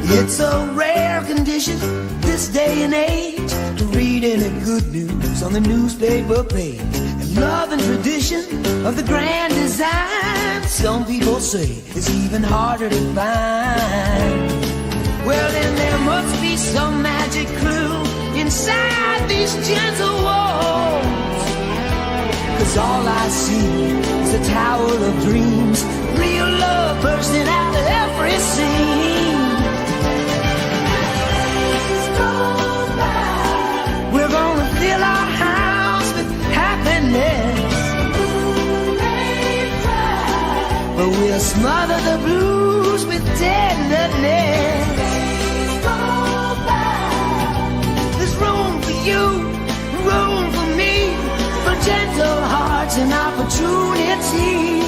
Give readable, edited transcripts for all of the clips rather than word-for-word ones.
It's a rare condition this day and age to read any good news on the newspaper page. And love and tradition of the grand design, some people say it's even harder to find. Well, then there must be some magic clue inside these gentle walls, 'cause all I see is a tower of dreams, real love bursting out of every scene. We're gonna fill our house with happiness, but we'll smother the blues with tenderness. There's room for you, room for me, for gentle hearts and opportunity.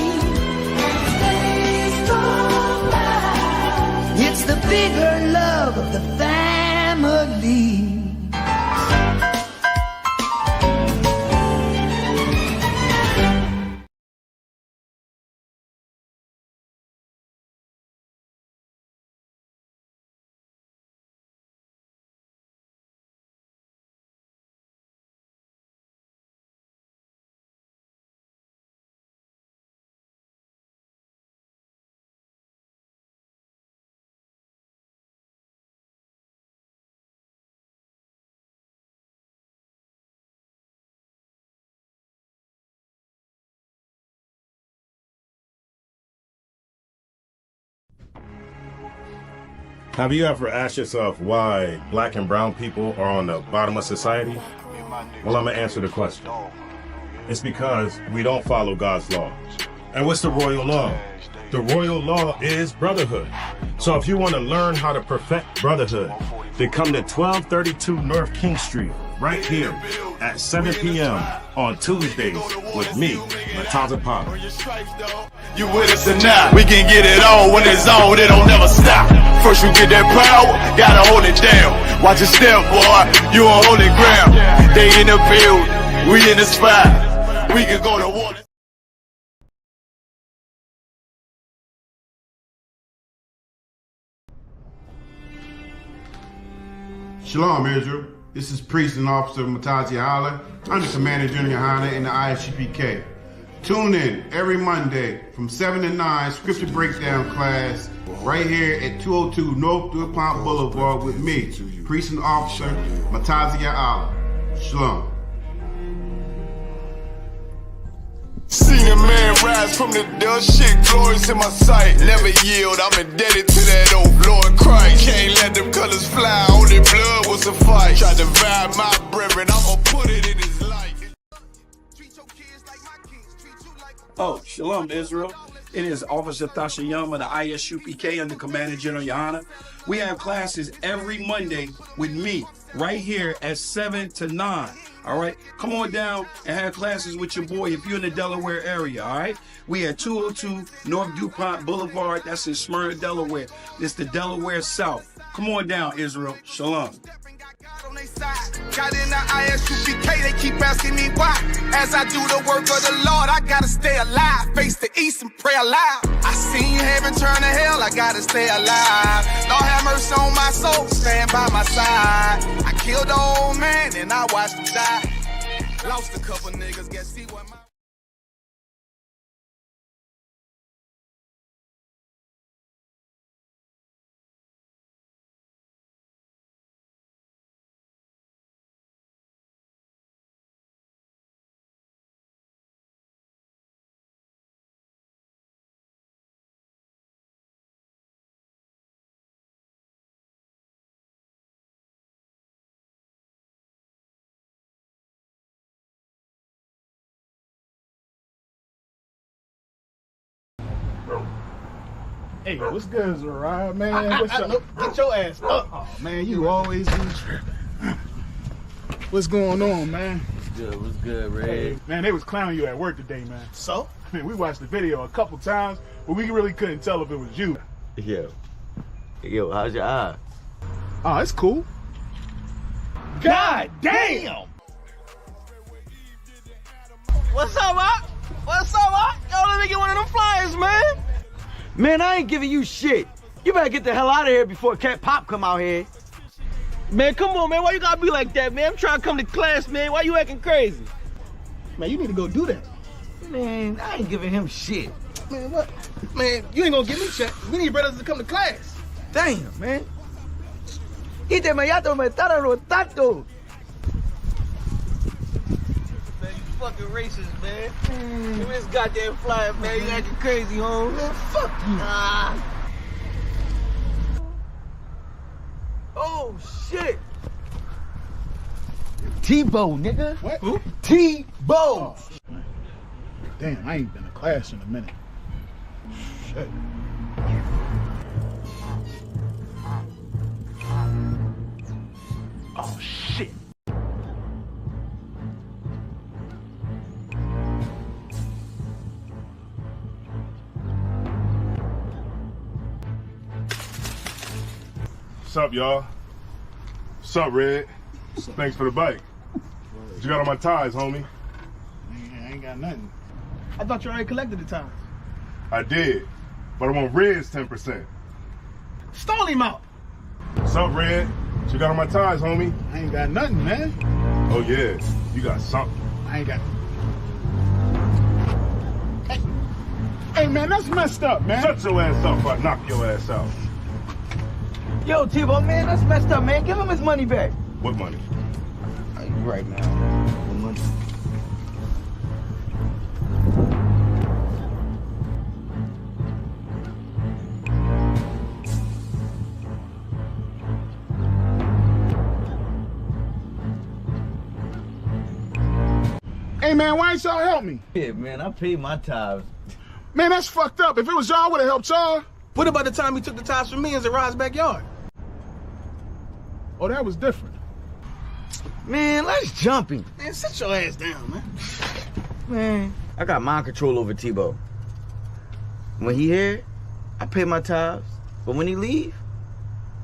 It's the bigger love of the family. Have you ever asked yourself why black and brown people are on the bottom of society? Well, I'm gonna answer the question. It's because we don't follow God's law. And what's the royal law? The royal law is brotherhood. So if you want to learn how to perfect brotherhood, then come to 1232 North King Street, right here at 7 p.m. on Tuesdays with me, Mataza Pop. You with us or not? We can get it on when it's on, it don't never stop. First you get that power, gotta hold it down. Watch your step, boy, you on holy ground. They in the field, we in the spot. We can go to war. Shalom, Israel. This is Priest and Officer Matazi Holler. I'm the Commander Junior Holler in the ISGPK. Tune in every Monday from 7 to 9, Scripture Breakdown class, right here at 202 North DuPont Boulevard with me, Priest and Officer Matazi Holler. Shalom. Seen a man rise from the dust, shit glorious in my sight. Never yield, I'm indebted to that old Lord Christ. Can't let them colors fly, only blood was a fight. Tried to vibe my brethren, I'ma put it in his life. Oh, shalom, Israel. It is Officer Tasha Young of the ISUPK under Commander General Yohana. We have classes every Monday with me right here at 7 to 9. All right, come on down and have classes with your boy if you're in the Delaware area. All right, we at 202 North DuPont Boulevard. That's in Smyrna, Delaware. It's the Delaware South. Come on down, Israel. Shalom. Got in the ISUPK, they keep asking me why. As I do the work of the Lord, I gotta stay alive. Face the east and pray aloud. I seen heaven turn to hell, I gotta stay alive. Lord have mercy on my soul, stand by my side. I killed the old man and I watched him die. Lost a couple niggas, guess see what my... Hey, what's good, Zariah, man? What's up? Get your ass up. Oh, man, you always do tripping. What's going on, man? What's good, Red? Hey, man, they was clowning you at work today, man. So? I mean, we watched the video a couple times, but we really couldn't tell if it was you. Yo, how's your eye? Oh, it's cool. God damn! What's up, Rock? What's up, Rock? Yo, let me get one of them flyers, man. Man, I ain't giving you shit. You better get the hell out of here before Cat Pop come out here. Man, come on, man. Why you gotta be like that, man? I'm trying to come to class, man. Why you acting crazy? Man, you need to go do that. Man, I ain't giving him shit. Man, what? Man, you ain't gonna give me shit. We need brothers to come to class. Damn, man. Ite me ya me están rotando. Man, you fucking racist, man. You this goddamn flyer, man. You acting crazy, home. Man, fuck you. Oh, shit. Tebow, nigga. What? Who? Tebow. Damn, I ain't been to class in a minute. Shit. Oh, shit. What's up, y'all? What's up, Red? Thanks for the bike. What you got on my ties, homie? I ain't got nothing. I thought you already collected the tires. I did, but I want Red's 10%. Stall him out. What's up, Red? What you got on my ties, homie? I ain't got nothing, man. Oh, yeah. You got something. I ain't got. Hey, man, that's messed up, man. Shut your ass up or I knock your ass out. Yo, Tebow, man, that's messed up, man. Give him his money back. What money? Right now. What money? Hey, man, why ain't y'all help me? Yeah, man, I paid my tithes. Man, that's fucked up. If it was y'all, I would have helped y'all. What about the time he took the tires from me in Zarad's backyard? Oh, that was different. Man, let's jump him. Man, sit your ass down, man. Man, I got mind control over Tebow. When he here, I pay my tithes. But when he leave,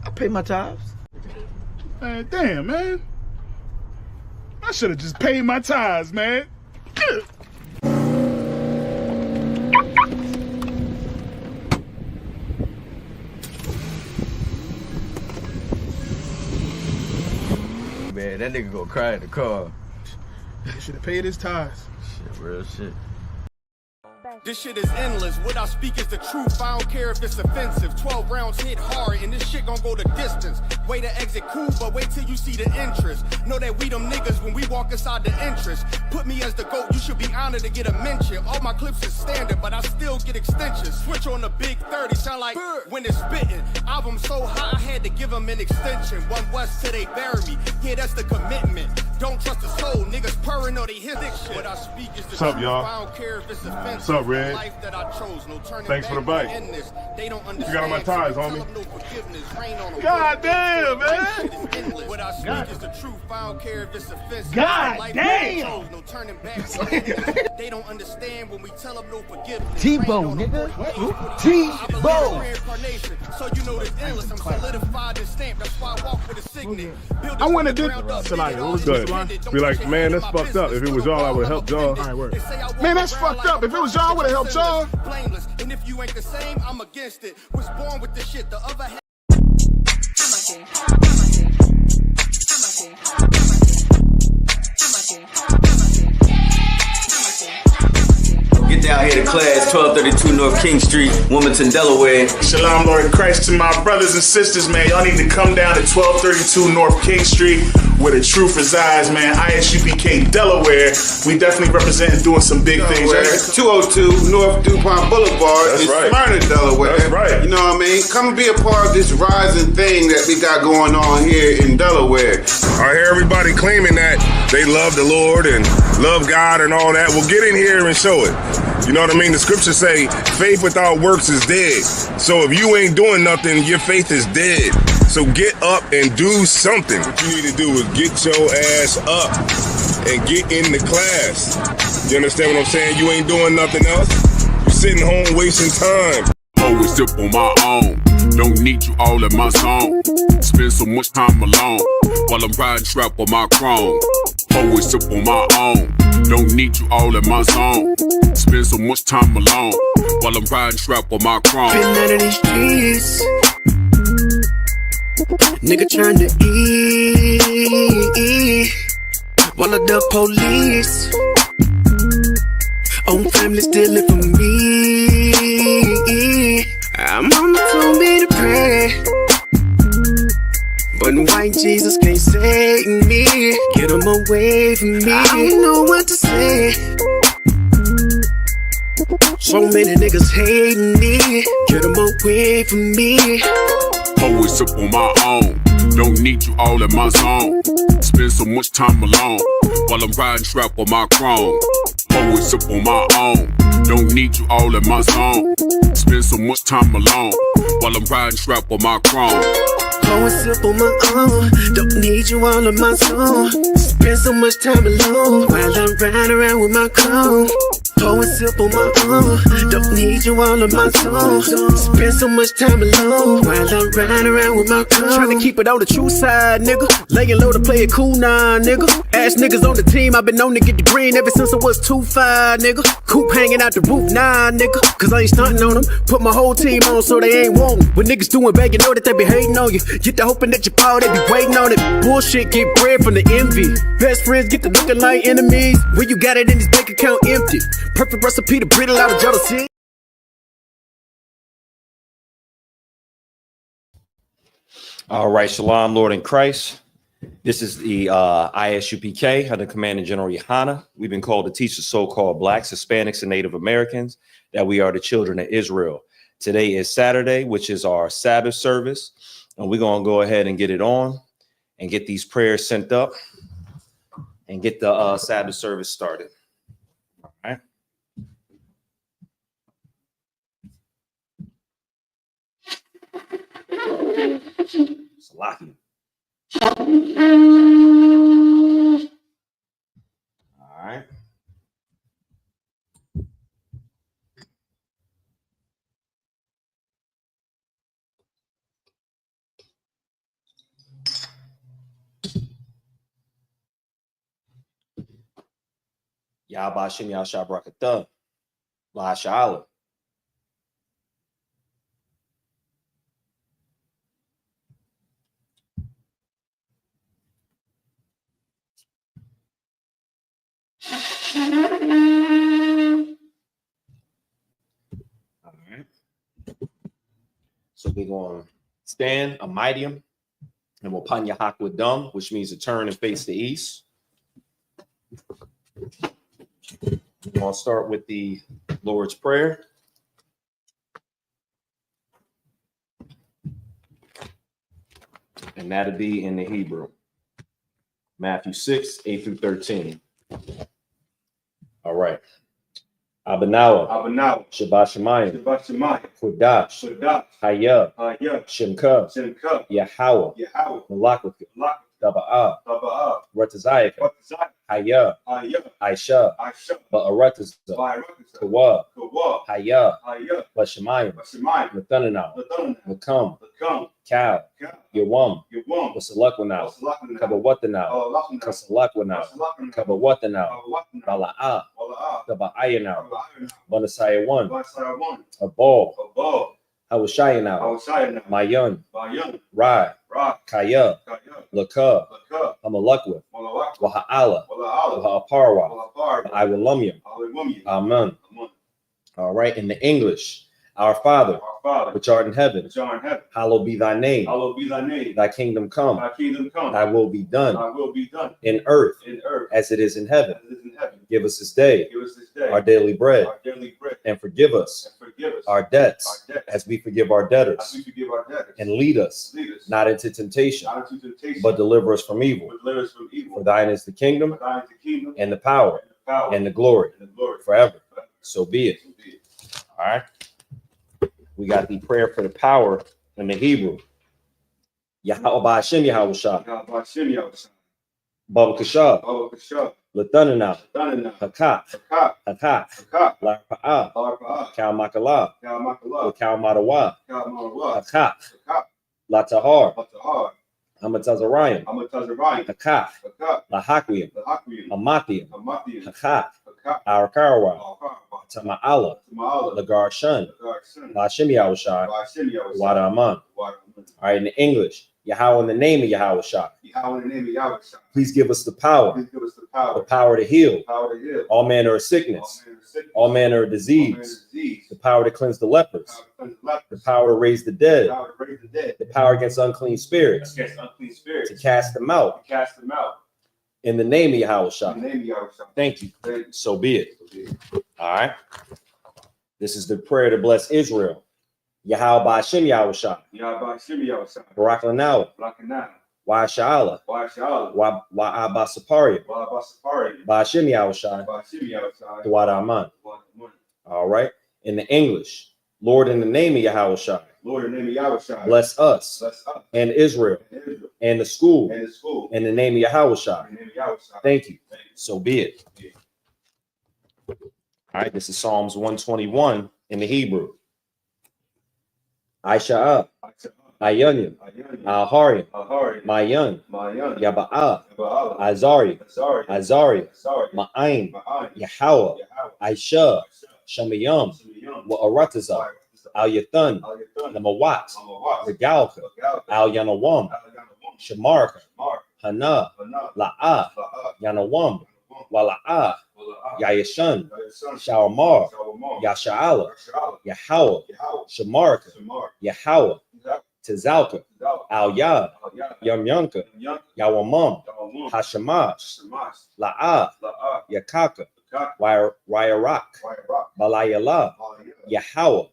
I pay my tithes. Man, damn, man. I should have just paid my tithes, man. Man, that nigga gonna cry in the car. Should have paid his tithes. Shit, real shit. This shit is endless. What I speak is the truth. I don't care if it's offensive. 12 rounds hit hard, and this shit gon' go the distance. Way to exit cool, but wait till you see the interest. Know that we them niggas when we walk inside the entrance. Put me as the GOAT, you should be honored to get a mention. All my clips is standard, but I still get extensions. Switch on the big 30, sound like when it's spitting. Album so high, I had to give them an extension. One West till they bury me. Yeah, that's the commitment. Don't trust the soul, niggas purring or they hit dick shit. What I speak is the What's up, truth. y'all? I don't care if it's offensive. What's up, Red? Life that I chose, no turning Thanks for the back bike. in this. They don't You got on my ties, homie. God damn, man. What I speak is the truth. I don't care if it's offensive. God Life damn. that I chose, no turning back. They don't understand when we tell them no forgiveness. Tebow, nigga. Tebow. So you know this endless. I'm solidified and stamped. That's why I walk with a signet. I went and did Salaya. What was Good. the Be like, man, that's fucked up. If it was y'all, I would help y'all. All right, word. Man, that's fucked up. If it was y'all, I would have helped y'all. Blameless. And if you ain't the same, I'm against it. Was born with the shit. The other half. Get down here to class, 1232 North King Street, Wilmington, Delaware. Shalom, Lord in Christ, to my brothers and sisters, man. Y'all need to come down to 1232 North King Street, where the truth resides, man. ISUPK, Delaware. We definitely representing doing some big things. Delaware, 202 North DuPont Boulevard That's in right. Smyrna, Delaware. That's right. You know what I mean? Come and be a part of this rising thing that we got going on here in Delaware. I hear everybody claiming that they love the Lord and love God and all that. Well, get in here and show it. You know what I mean? The scriptures say faith without works is dead. So if you ain't doing nothing, your faith is dead. So get up and do something. What you need to do is get your ass up and get in the class. You understand what I'm saying? You ain't doing nothing else. You sitting home wasting time. Always up on my own. Don't need you all in my zone. Spend so much time alone while I'm riding trap on my chrome. Always up on my own. Don't need you all in my zone. Spend so much time alone while I'm riding trap on my chrome. Been out of these streets. Nigga trying to eat while I duck police. Own family stealing from me. Mama told me to pray, but white Jesus can't save me. Get him away from me. I don't know what to say. So many niggas hating me. Get him away from me. Always up on my own. Don't need you all in my zone. Spend so much time alone while I'm riding strap on my chrome. Always up on my own. Don't need you all in my zone. Spend so much time alone while I'm riding strap on my chrome. Going sip on my own. Don't need you all in my zone. Spend so much time alone while I'm riding around with my chrome. Going sip on my own. Don't need you all in my zone. Spend so much time alone while I'm riding around with my chrome. Trying to keep it on the true side, nigga. Laying low to play it cool now, nigga. Ass niggas on the team, I've been known to get the green ever since I was 2'5", nigga. Coop hanging out the roof, nah, nigga. Cause I ain't stunting on them. Put my whole team on so they ain't wantin'. When niggas doing bad, you know that they be hating on you. Get the hoping that you fall, they be waiting on it. Bullshit get bread from the envy. Best friends get to looking like enemies. When you got it in this bank account empty. Perfect recipe to breed a lot of jealousy. All right, Shalom, Lord in Christ. This is the ISUPK under Commanding General Yohana. We've been called to teach the so-called Blacks, Hispanics, and Native Americans that we are the children of Israel. Today is Saturday, which is our Sabbath service, and we're going to go ahead and get it on and get these prayers sent up and get the Sabbath service started. All right. Salaki. All right. Yabashim Yasha Brakatah. La Shala. All right. So we're going to stand a mightium and we'll panya hak with dum, which means to turn and face the east. We're going to start with the Lord's Prayer. And that'll be in the Hebrew. Matthew 6, 8 through 13. All right. Abanawa. Shabbat Shemayim. Kodash. Hayah. Shemka. Yahweh. Malakut. Daba'ah. Retazayaka. Hayah. Aisha. Ba'aratazah. Kawa. Hayah. Bashemayim. Nathananah. Makam. Cal. Yawam. Wasalakwanah. Kabawatanah. Kasalakwanah. Kabawatanah. Bala'ah. Daba'ayanah. Banasaya 1. Abol. Hawashayanah. Mayan. Rai. Kaya. Laka. Amalakwa. Waha'ala. Waha'aparwa. Iwalamyam. Amen. All right, in the English. Our Father, which art in heaven, hallowed be thy name. Thy kingdom come. Thy will be done in earth as it is in heaven. Give us this day our daily bread, and forgive us our debts as we forgive our debtors. And lead us not into temptation, but deliver us from evil. For thine is the kingdom, and the power, and the glory forever. So be it. All right. We got the prayer for the power in the Hebrew. Yahweh Hashem Yahweh Shah. Baba Kashah. Latanana. Hakat. Hakat. Larpa'ah. Kal Makalah. Kal Madawa. Hakat. Latahar. Amatazarayim. Hakat. Lahakwiam. Amathiam. Hakat. Arakarawa. Tama'ala. Lagarshan. Lashim Yahushai. Wadaman. All right, in English. Yahweh, in the name of Yahweh Shai. Yahweh, in the name of Yahweh Shai. Please give us the power. Please give us the power. The power to heal. The power to heal. All manner of sickness. All manner of disease. The power to cleanse the lepers. The power to raise the dead. The power against unclean spirits. To cast them out. In the name of Yahweh Shai. Thank you. So be it. All right. This is the prayer to bless Israel. Yahweh Ba'ashem Yahweh Shai. Barak Lanawa. Wa Sha'ala. Wa Abba Saparia. Ba'ashem Yahweh Shai. Dawad Aman. All right. In the English, Lord, in the name of Yahweh Shai. Lord, in the name of Yahweh Shai. Bless us and Israel and the school in the name of Yahweh Shai. Thank you. So be it. All right. This is Psalms 121 in the Hebrew. Aisha'ah, Ayanyam, Alharim, Mayan, Yaba'ah, Azari, Ma'ain, Yahweh, Aisha, Shamayam, Wa'arataza, Al Yathan, Namawat, Regalka, Al Yanawam, Shamarka, Hana, La'ah, Yanawam, Wala'ah, Yayashan, Shawamar, Yasha'ala, Yahweh, Shamarka, Yahweh, Tizalka, Al Yad, Yamyanka, Yawamam, Hashamash, La'ah, Yakaka, Ryarak, Balayala, Yahweh,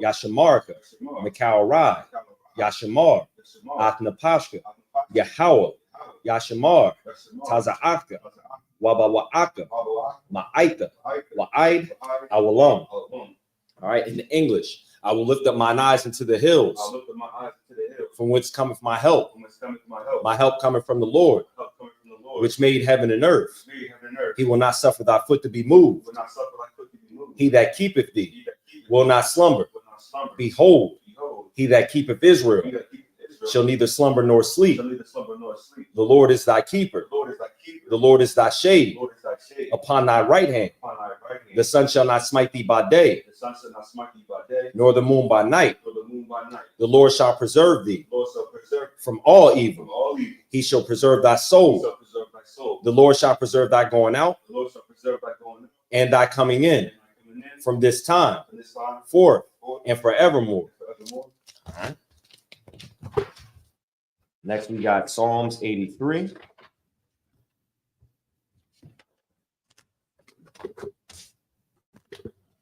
Yashamarka, Mikal Rai, Yashamar, Atnapashka, Yahweh, Yashamar, Taza'aka, Wabawa'aka, Ma'aita, Wa'aid, Awalam. All right, in the English, I will lift up mine eyes into the hills, from whence cometh my help. My help cometh from the Lord, which made heaven and earth. He will not suffer thy foot to be moved. He that keepeth thee will not slumber. Behold, he that keepeth Israel shall neither slumber nor sleep. The Lord is thy keeper. The Lord is thy shade upon thy right hand. The sun shall not smite thee by day, nor the moon by night. The Lord shall preserve thee from all evil. He shall preserve thy soul. The Lord shall preserve thy going out and thy coming in from this time forth and forevermore. All right. Next, we got Psalms 83.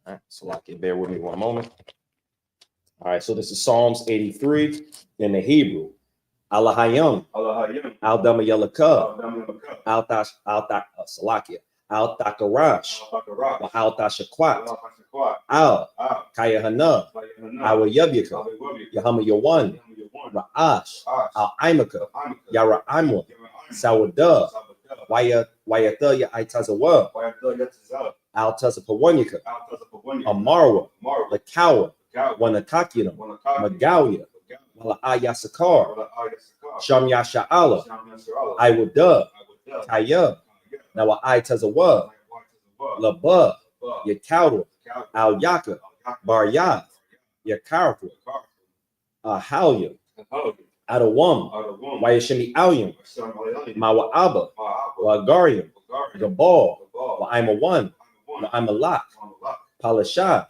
All right, so bear with me one moment. All right, so this is Psalms 83 in the Hebrew. Alahayim, Aldama Yalaka, Salakia, Al Takarash, Al Tashakwat, Al Kayahana, Awa Yabyaka, Yahama Yawan, Ra'ash, Al Imaka, Yara Imwa, Sawada, Wayatha Ya Itazawa, Al Tazapawanyaka, Amarwa, Lakawa, Wanatakina, Magalia, Mala'aya Sakar, Sham Yasha'ala, Iwada, Kaya, Nawa Itazawa, Laba, Yakauda, Al Yaka, Baryat, Yakarfu, Ahalya, Adawam, Wayashimi Alyam, Mawa'aba, Wagarium, Gabal, Wa'ima One, Wa'ima Lak, Palashash,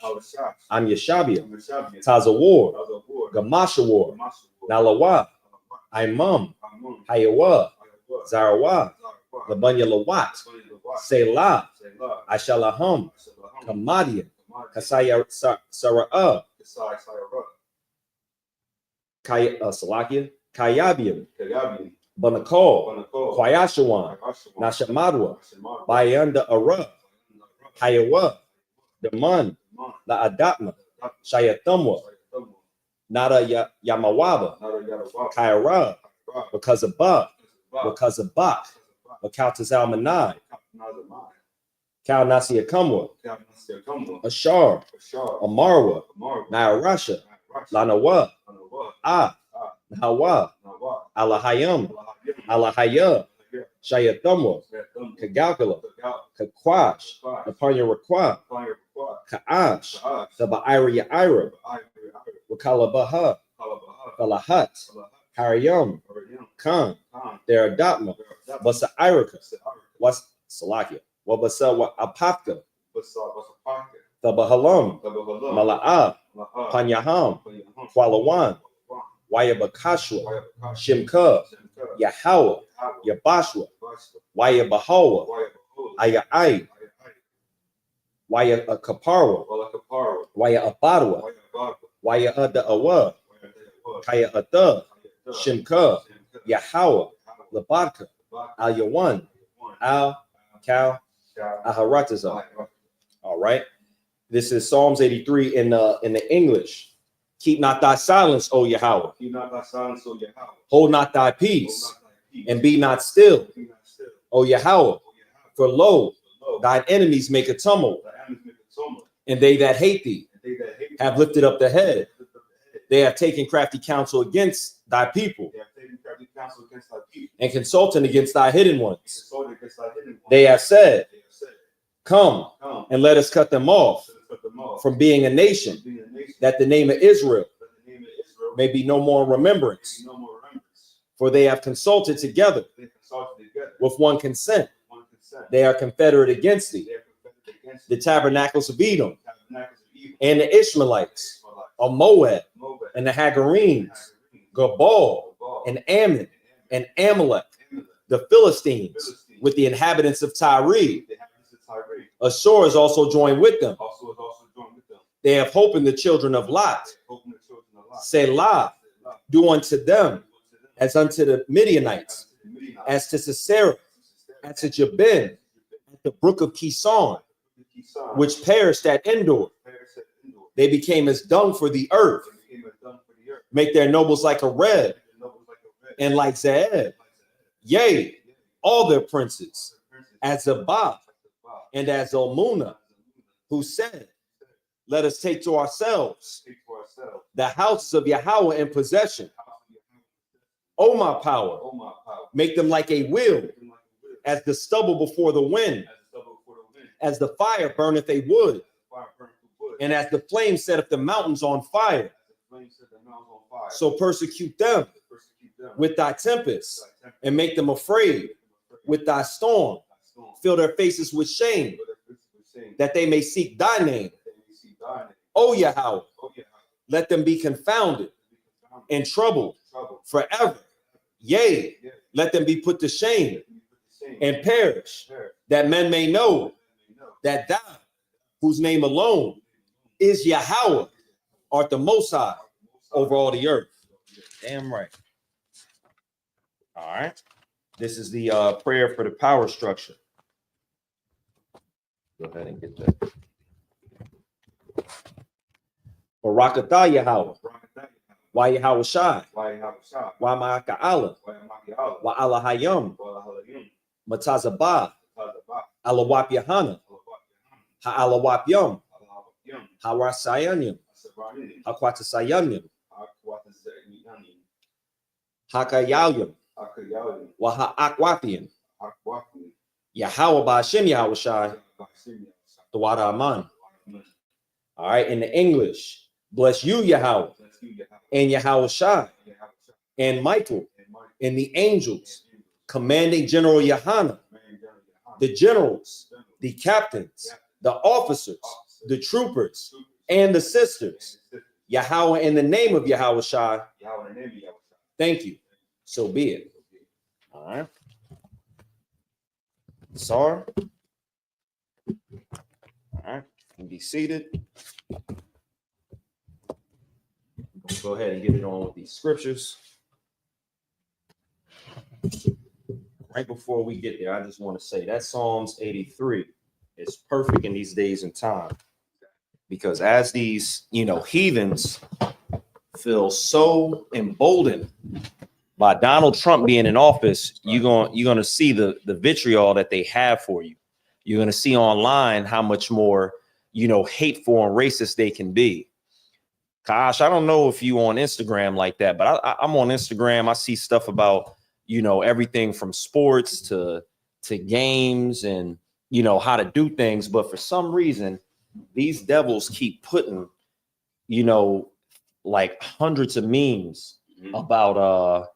Am Yashabia, Tazawar, Gamashawar, Nalawa, Imam, Hayawa, Zarawa, Labanya Lawat, Selah, Ashalaham, Kamadia, Kasaya Sara'ah, Salakia, Kayabium, Banakol, Kwayashawan, Nashamadwa, Bayanda Ara, Hayawa, Daman, La Adatma, Shayatamwa, Nada Yamawaba, Kaira, because of Bak, Bakaltazal Manai, Kal Nasia Kamwa, Ashar, Amarwa, Nairasha, Lanawa, Nahawa, Alahayam, Alahaya, Shayatamwa, Kagalkala, Kakwash, Napanya Rakwa, Ka'ash, Sabaira Yaira, Wakalabaha, Falahat, Harayam, Khan, Theradatma, Basa Irika, was Salakia, Wabasa wa Apaka, Tabahalam, Mala'ab, Panyaham, Kwalawan, Wayabakashwa, Shimka, Yahawah, Yabashwa, Wayabahawa, Ayai, Waya Kaparwa, Waya Abadwa, Waya Awa, Kaya Ada, Shimka, Yahawa, Labadka, Al Yawan, Al Kal, Aharatazah. All right. This is Psalms 83 in the English. Keep not thy silence, O Yahweh. Hold not thy peace, and be not still, O Yahweh. For lo, thine enemies make a tumult, and they that hate thee have lifted up the head. They have taken crafty counsel against thy people, and consulting against thy hidden ones. They have said, come and let us cut them off from being a nation, that the name of Israel may be no more in remembrance. For they have consulted together with one consent. They are confederate against thee, the tabernacles of Edom, and the Ishmaelites of Moab, and the Hagarenes, Gabal, and Ammon, and Amalek, the Philistines, with the inhabitants of Tyre. Ashur is also joined with them. They have hope in the children of Lot. Selah, do unto them as unto the Midianites, as to Sisera, as to Jabin, at the brook of Kison, which perished at Endor. They became as dung for the earth. Make their nobles like a red, and like Zeeb. Yea, all their princes, as Zabah, and as Olmuna, who said, let us take to ourselves the houses of Yahweh in possession. O my power, make them like a wheel, as the stubble before the wind, as the fire burneth a wood, and as the flame setteth the mountains on fire. So persecute them with thy tempest, and make them afraid with thy storm. Fill their faces with shame, that they may seek thy name. O Yahweh, let them be confounded and troubled forever. Yea, let them be put to shame and perish, that men may know that thou, whose name alone is Yahweh, art the Most High over all the earth. Damn right. All right. This is the prayer for the power structure. Go ahead and get that. Barakatah Yahweh. Why Yahweh Shai? Why Ma'aka'ala? Why Allah Hayam? Matazabah. Alawap Yahana. Ha'alawap Yom. Hawasayanyam. Hakwatasayanyam. Hakayayam. Waha'akwapian. Yahweh Ba'ashem Yahweh Shai. Tawada Aman. All right, in the English, bless you, Yahweh, and Yahweh Shai, and Michael, and the angels, commanding General Yahana, the generals, the captains, the officers, the troopers, and the sisters. Yahweh, in the name of Yahweh Shai. Thank you. So be it. All right. Sorry. All right. And be seated. We'll go ahead and get it on with these scriptures. Right before we get there, I just want to say that Psalms 83 is perfect in these days and time, because as these, heathens feel so emboldened by Donald Trump being in office, you're going to see the vitriol that they have for you. You're going to see online how much more hateful and racist they can be. Gosh, I don't know if you on Instagram like that, but I'm on Instagram. I see stuff about, everything from sports to games and, how to do things. But for some reason, these devils keep putting, like hundreds of memes about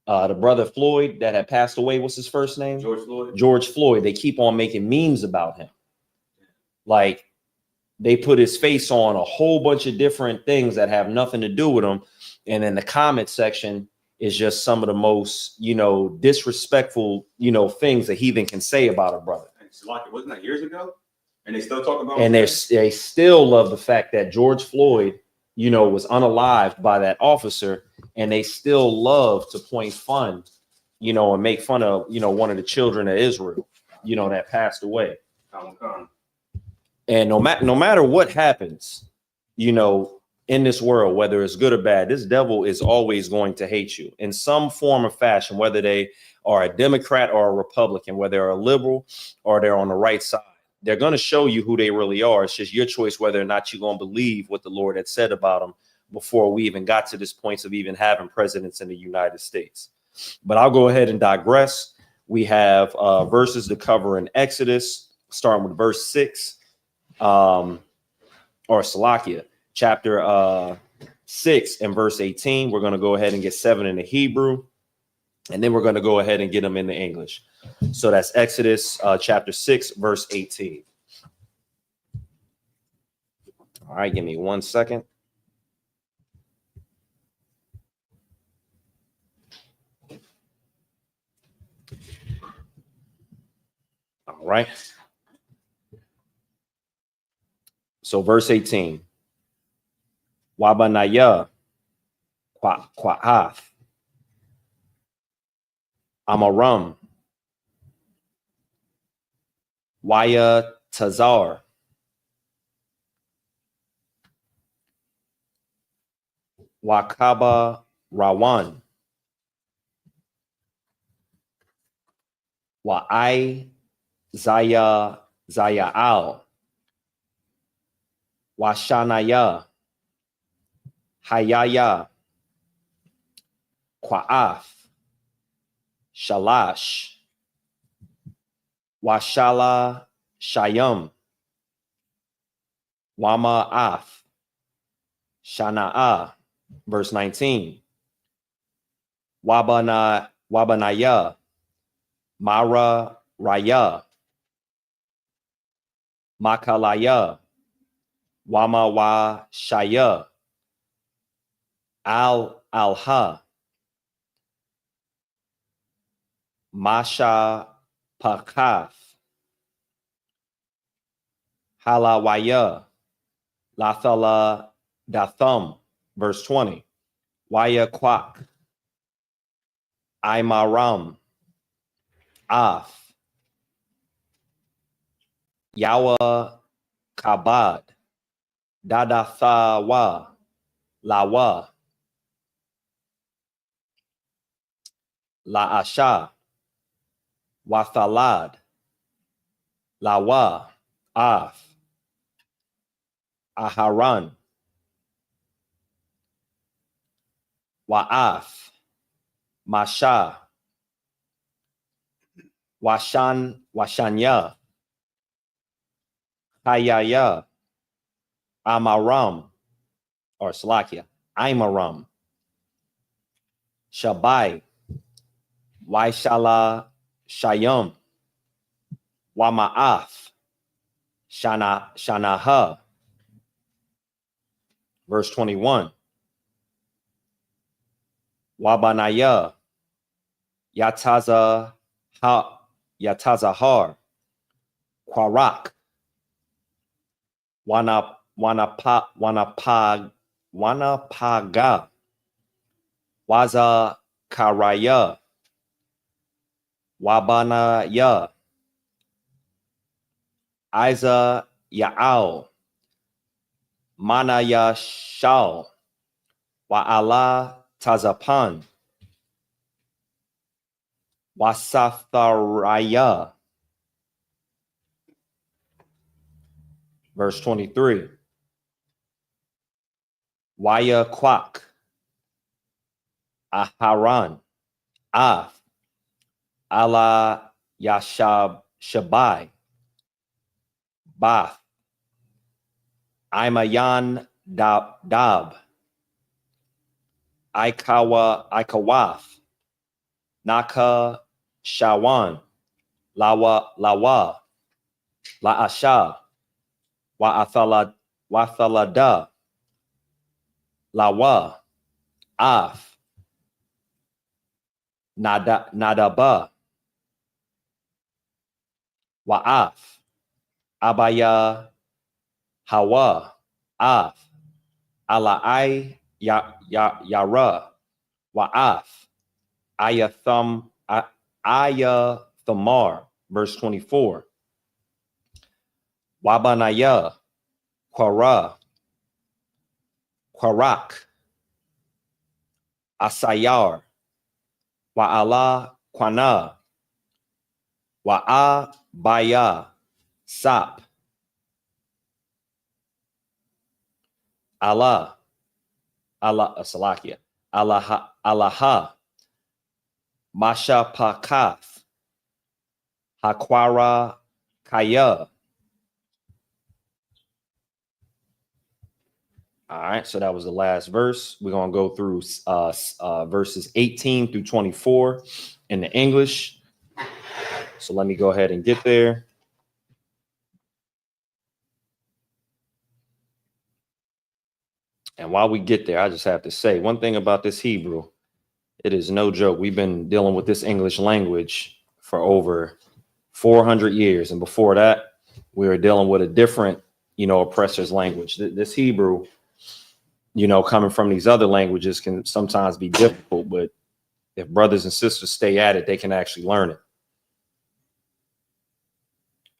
the brother Floyd that had passed away. What's his first name? George Floyd. George Floyd. They keep on making memes about him. Like, they put his face on a whole bunch of different things that have nothing to do with him. And then the comment section is just some of the most, you know, disrespectful, you know, things that heathen can say about a brother. Wasn't that years ago? And they still talk about And they still love the fact that George Floyd, you know, was unalived by that officer. And they still love to point fun, you know, and make fun of, you know, one of the children of Israel, you know, that passed away. And no matter what happens, you know, in this world, whether it's good or bad, this devil is always going to hate you in some form or fashion, whether they are a Democrat or a Republican, whether they're a liberal or they're on the right side. They're going to show you who they really are. It's just your choice whether or not you're going to believe what the Lord had said about them before we even got to this point of even having presidents in the United States. But I'll go ahead and digress. We have verses to cover in Exodus, starting with verse 6. Or Salakia, chapter 6 and verse 18. We're going to go ahead and get 7 in the Hebrew, and then we're going to go ahead and get them in the English. So that's Exodus chapter 6, verse 18. All right, give me 1 second. All right. So verse 18. Wabanaya Kwa'ath Amaram Waya Tazar Wakaba Rawan Wa'ai Zaya Al Washanaya Hayaya Kwa'af Shalash Washala Shayam Wama'af Shana'a. Verse 19. Wabanaya Mara Raya Makalaya Wama wa Shaya Alha Masha Pakaf Halawaya Lathala Dathum. Verse 20. Waya Kwak Imaram Af Yawa Kabad Dadathawa Lawa Laasha Wathalad Lawa Af Aharan Wa'af Masha Washanya Hayaya Amaram or Salakia Imaram Shabai Waishala Shayam Wama'af Shanaha. Verse 21. Wabanaya Yatazahar Kwarak Wanapaga Waza Karaya Wabanaya Isa Yaal Manaya Shal Wa'ala Tazapan Wasatharaya. Verse 23. Waya Kwak Aharan Af Ala Yashab Shabai Bath Imayan Dab Ikawath, Naka Shawan, Lawa, Laasha, Wathalada, Lawa, Af, Nadaba, Wa'af, Abaya, Hawa, Af, Ala'ai, Yara, Wa'af, Ayathamar, verse 24. Wabanaya, Kwarak, Asayar, Wa'ala, Kwana, Wa'abaya, Sap, Salakia, Alaha, Mashapakath, Hakwara Kaya. All right, so that was the last verse. We're going to go through verses 18 through 24 in the English. So let me go ahead and get there. And while we get there, I just have to say one thing about this Hebrew. It is no joke. We've been dealing with this English language for over 400 years. And before that, we were dealing with a different, oppressor's language. This Hebrew, coming from these other languages can sometimes be difficult. But if brothers and sisters stay at it, they can actually learn it.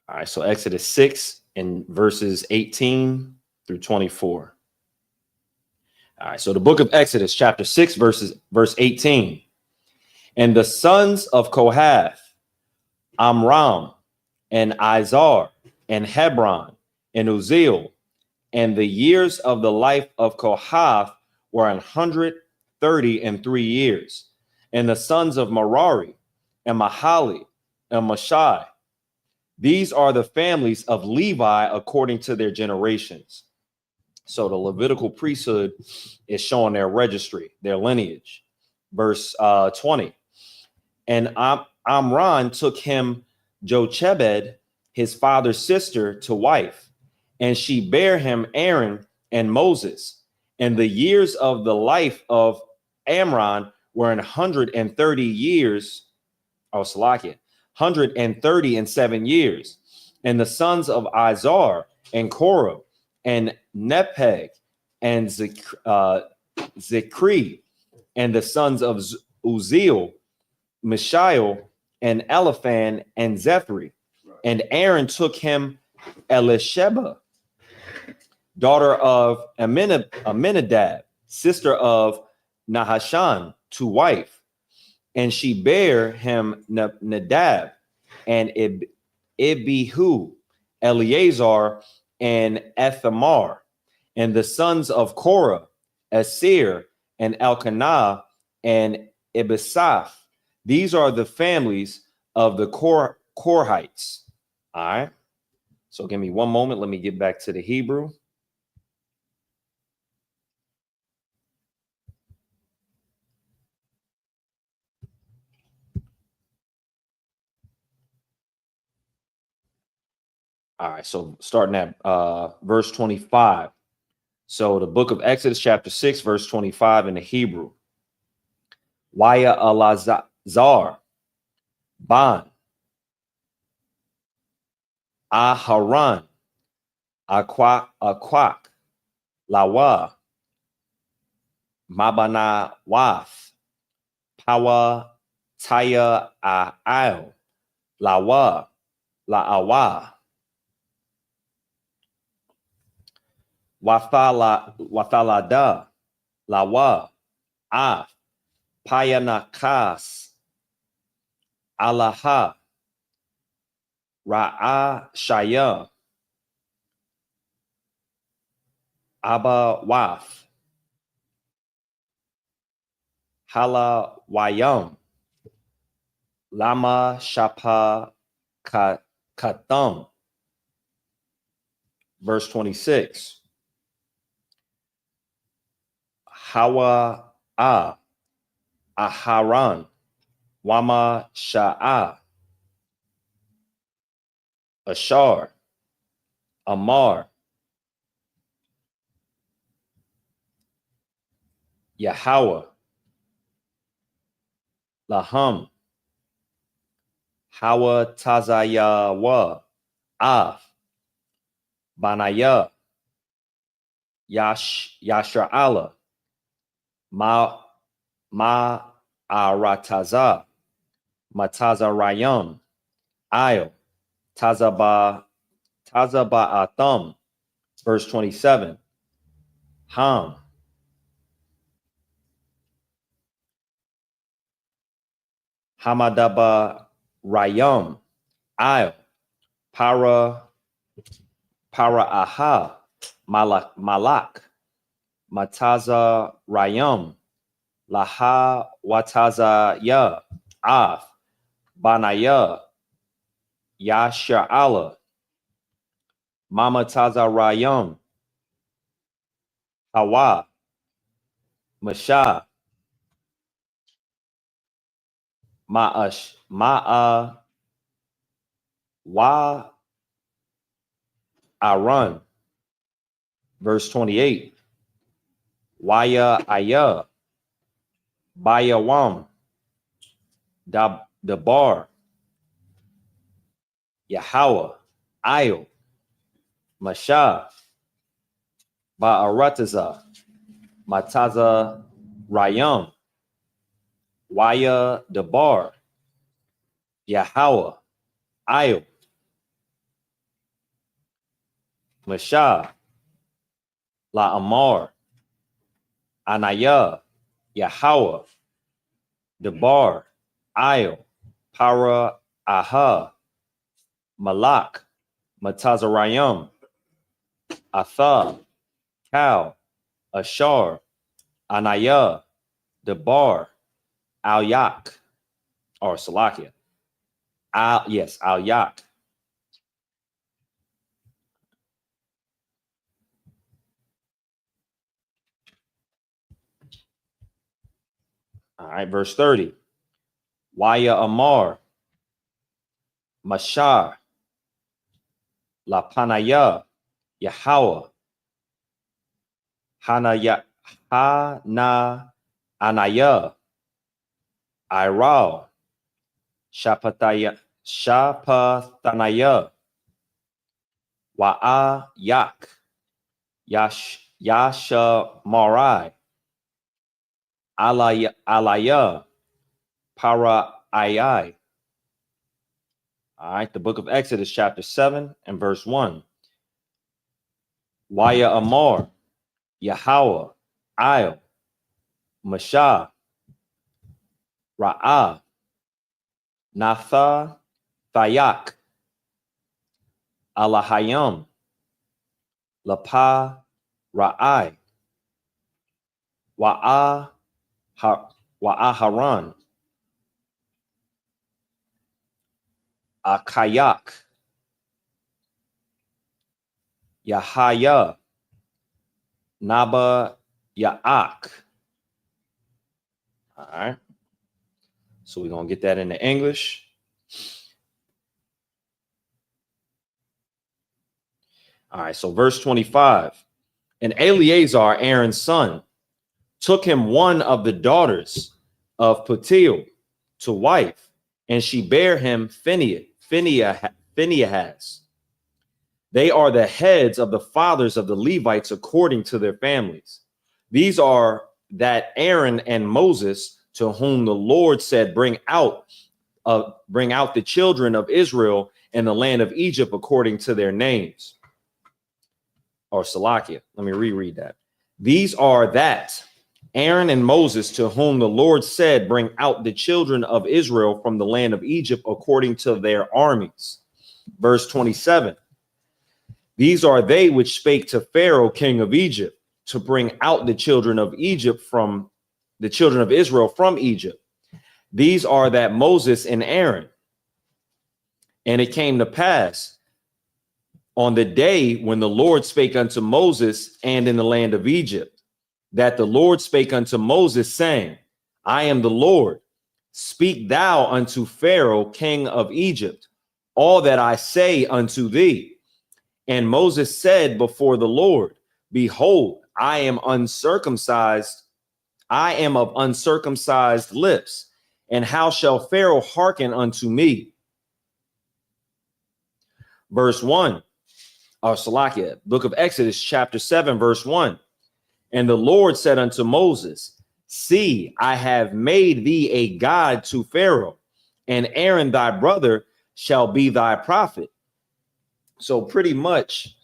All right, so Exodus 6 and verses 18 through 24. All right, so the book of Exodus, chapter 6, verse 18. And the sons of Kohath, Amram, and Izhar, and Hebron, and Uzziel, and the years of the life of Kohath were 133 years. And the sons of Merari, and Mahali, and Mashai. These are the families of Levi according to their generations. So the Levitical priesthood is showing their registry, their lineage. Verse 20. And Amram took him Jochebed, his father's sister, to wife, and she bare him Aaron and Moses. And the years of the life of Amram were 130 years. Oh, Salakia, 137 years. And the sons of Izhar and Korah and Nepeg and Zikri, and the sons of Uzziel, Mishael, and Eliphan, and Zethri. And Aaron took him Elisheba, daughter of Aminadab, sister of Nahashan, to wife. And she bare him Nadab and Abihu, Eleazar, and Ethamar. And the sons of Korah, Asir, and Elkanah, and Ibisaph. These are the families of the Korhites. All right. So give me one moment. Let me get back to the Hebrew. All right, so starting at verse 25. So the book of Exodus, chapter 6, verse 25 in the Hebrew. Waya Alazar, Ban, Aharon, Aquak, Lawa, Mabana Wath, Pawa, Taya Aal, Lawa, Laawa, Wathalada, Lawa, Af, Payanakas, Alaha, Ra'a Shaya, Abba Waf, Hala Wayam, Lama Shapa Katam. Verse 26. Hawa Aharon, Wama Sha'a, Ashar, Amar, Yahweh, Laham, Hawa Tazayawa, Av, Banaya, Yashra'ala, Ma Arataza, Matazarayam, Io, Tazaba'atham, verse 27, Ham, Hamadaba Rayam, Io, Para Malak, Mataza Rayam, Laha Wataza Ya, Av, Banaya, Yasha'ala, Mama Taza Rayam, Hawa, Masha, Ma'a, Wa, Aran, verse 28, Waya Aya, Bayawam, Dabar, Yahweh, Io, Masha, Ba'arataza, Mataza Rayam, Waya Dabar, Yahweh, Io, Masha, La Amar, Anaya, Yahweh, Dabar, Io, Para Aha, Malak, Matazarayam, Atha, Cal, Ashar, Anaya, Dabar, Al-Yak, or Salakia. Al-Yak. All right, verse 30. Waya Amar, Mashar, La Panaya, Yahweh, Hana Anaya, Iral, Shapathanaya, Wa'a Yak, Yasha Marai, Alaya, Para Ayai. All right, the book of Exodus, chapter 7 and verse 1. Waya Amar, Yahweh, Il, Mashah, Ra'ah, Natha, Thayak, Alahayam, Lapa, Ra'ai, Wa'aharan, Akayak, Yahaya, Naba, Ya'ak. All right. So we're going to get that into English. All right. So verse 25. And Eleazar, Aaron's son, took him one of the daughters of Putiel to wife, and she bare him Phinehas. They are the heads of the fathers of the Levites according to their families. These are that Aaron and Moses, to whom the Lord said, bring out the children of Israel in the land of Egypt according to their names. Or Salakia. Let me reread that. These are that Aaron and Moses, to whom the Lord said, bring out the children of Israel from the land of Egypt according to their armies. Verse 27. These are they which spake to Pharaoh, king of Egypt, to bring out the children of Egypt from the children of Israel from Egypt. These are that Moses and Aaron. And it came to pass on the day when the Lord spake unto Moses and in the land of Egypt, that the Lord spake unto Moses, saying, I am the Lord. Speak thou unto Pharaoh, king of Egypt, all that I say unto thee. And Moses said before the Lord, Behold, I am uncircumcised. I am of uncircumcised lips. And how shall Pharaoh hearken unto me? Verse 1, or Salakia, book of Exodus, chapter 7, verse 1. And the Lord said unto Moses, See, I have made thee a god to Pharaoh, and Aaron thy brother shall be thy prophet. So pretty much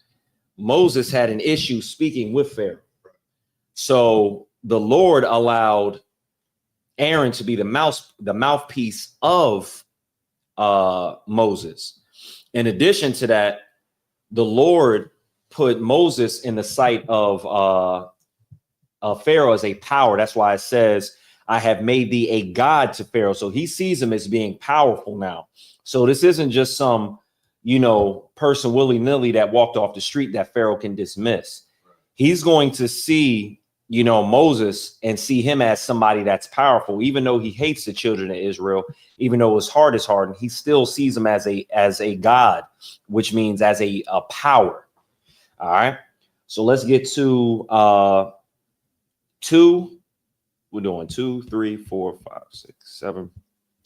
Moses had an issue speaking with Pharaoh. So the Lord allowed Aaron to be the mouthpiece of Moses. In addition to that, the Lord put Moses in the sight of Pharaoh as a power. That's why it says, I have made thee a god to Pharaoh. So he sees him as being powerful now. So this isn't just some, person willy-nilly that walked off the street that Pharaoh can dismiss. He's going to see, Moses and see him as somebody that's powerful, even though he hates the children of Israel, even though his heart is hardened, he still sees him as a God, which means as a power. All right. So let's get to 2. We're doing 2, 3, 4, 5, 6, 7,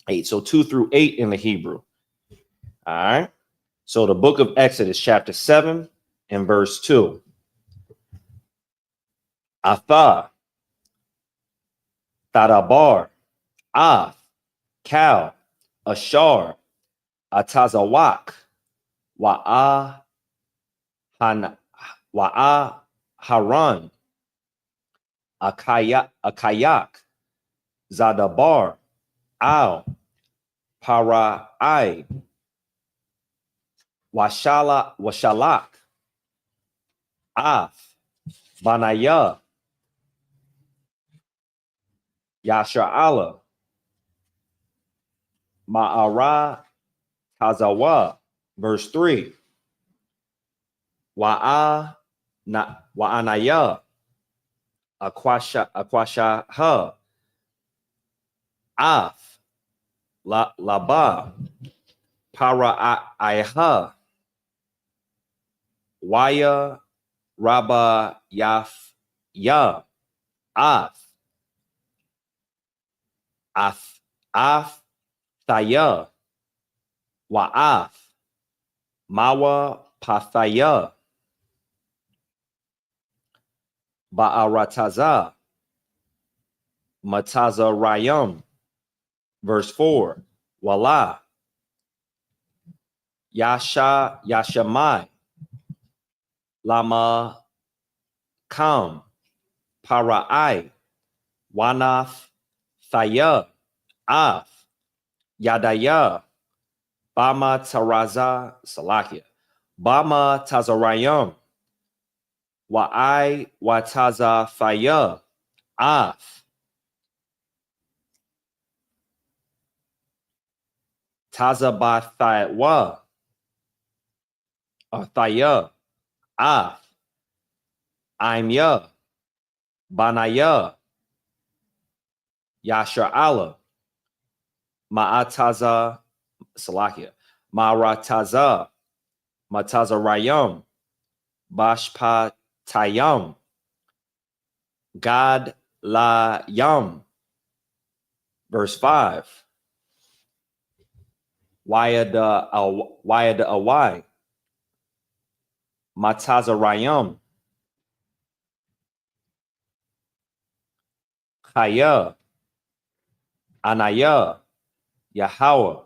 8. So 2 through 8 in the Hebrew. All right. So the book of Exodus, chapter 7 and verse 2. Atha, Tadabar, Af, Cal, Ashar, Atazawak, Wa'a, Haran, Akayak, Zadabar, Al, Para'ai, Washalak, Af, Banaya, Yasha'ala, Ma'ara, Tazawa. Verse 3. Wa'anaya, Aquasha ha, Af, Laba, Para'aiha, Waya, Rabba, Yaf, Ya, Af, Thaya, Wa'af, Mawa, Pathaya, Ba'arataza, Mataza Rayam. Verse 4. Wala, Yashamai, Lama, Kam, Para'ai, Wanaf, Thaya, Af, Yadaya, Bama Taraza, Salakia, Bama Tazarayam, Wa'ai, Wataza Thaya, Af, Tazabathaywa, Thaya, Af, Aimya, Banaya, Yasha'ala, Ma'ataza, Salakia, Ma'rataza, Matazarayam, Bashpatayam, Gad la Yam. Verse 5. Wayada Awai, Matazarayam, Chaya, Anaya, Yahweh,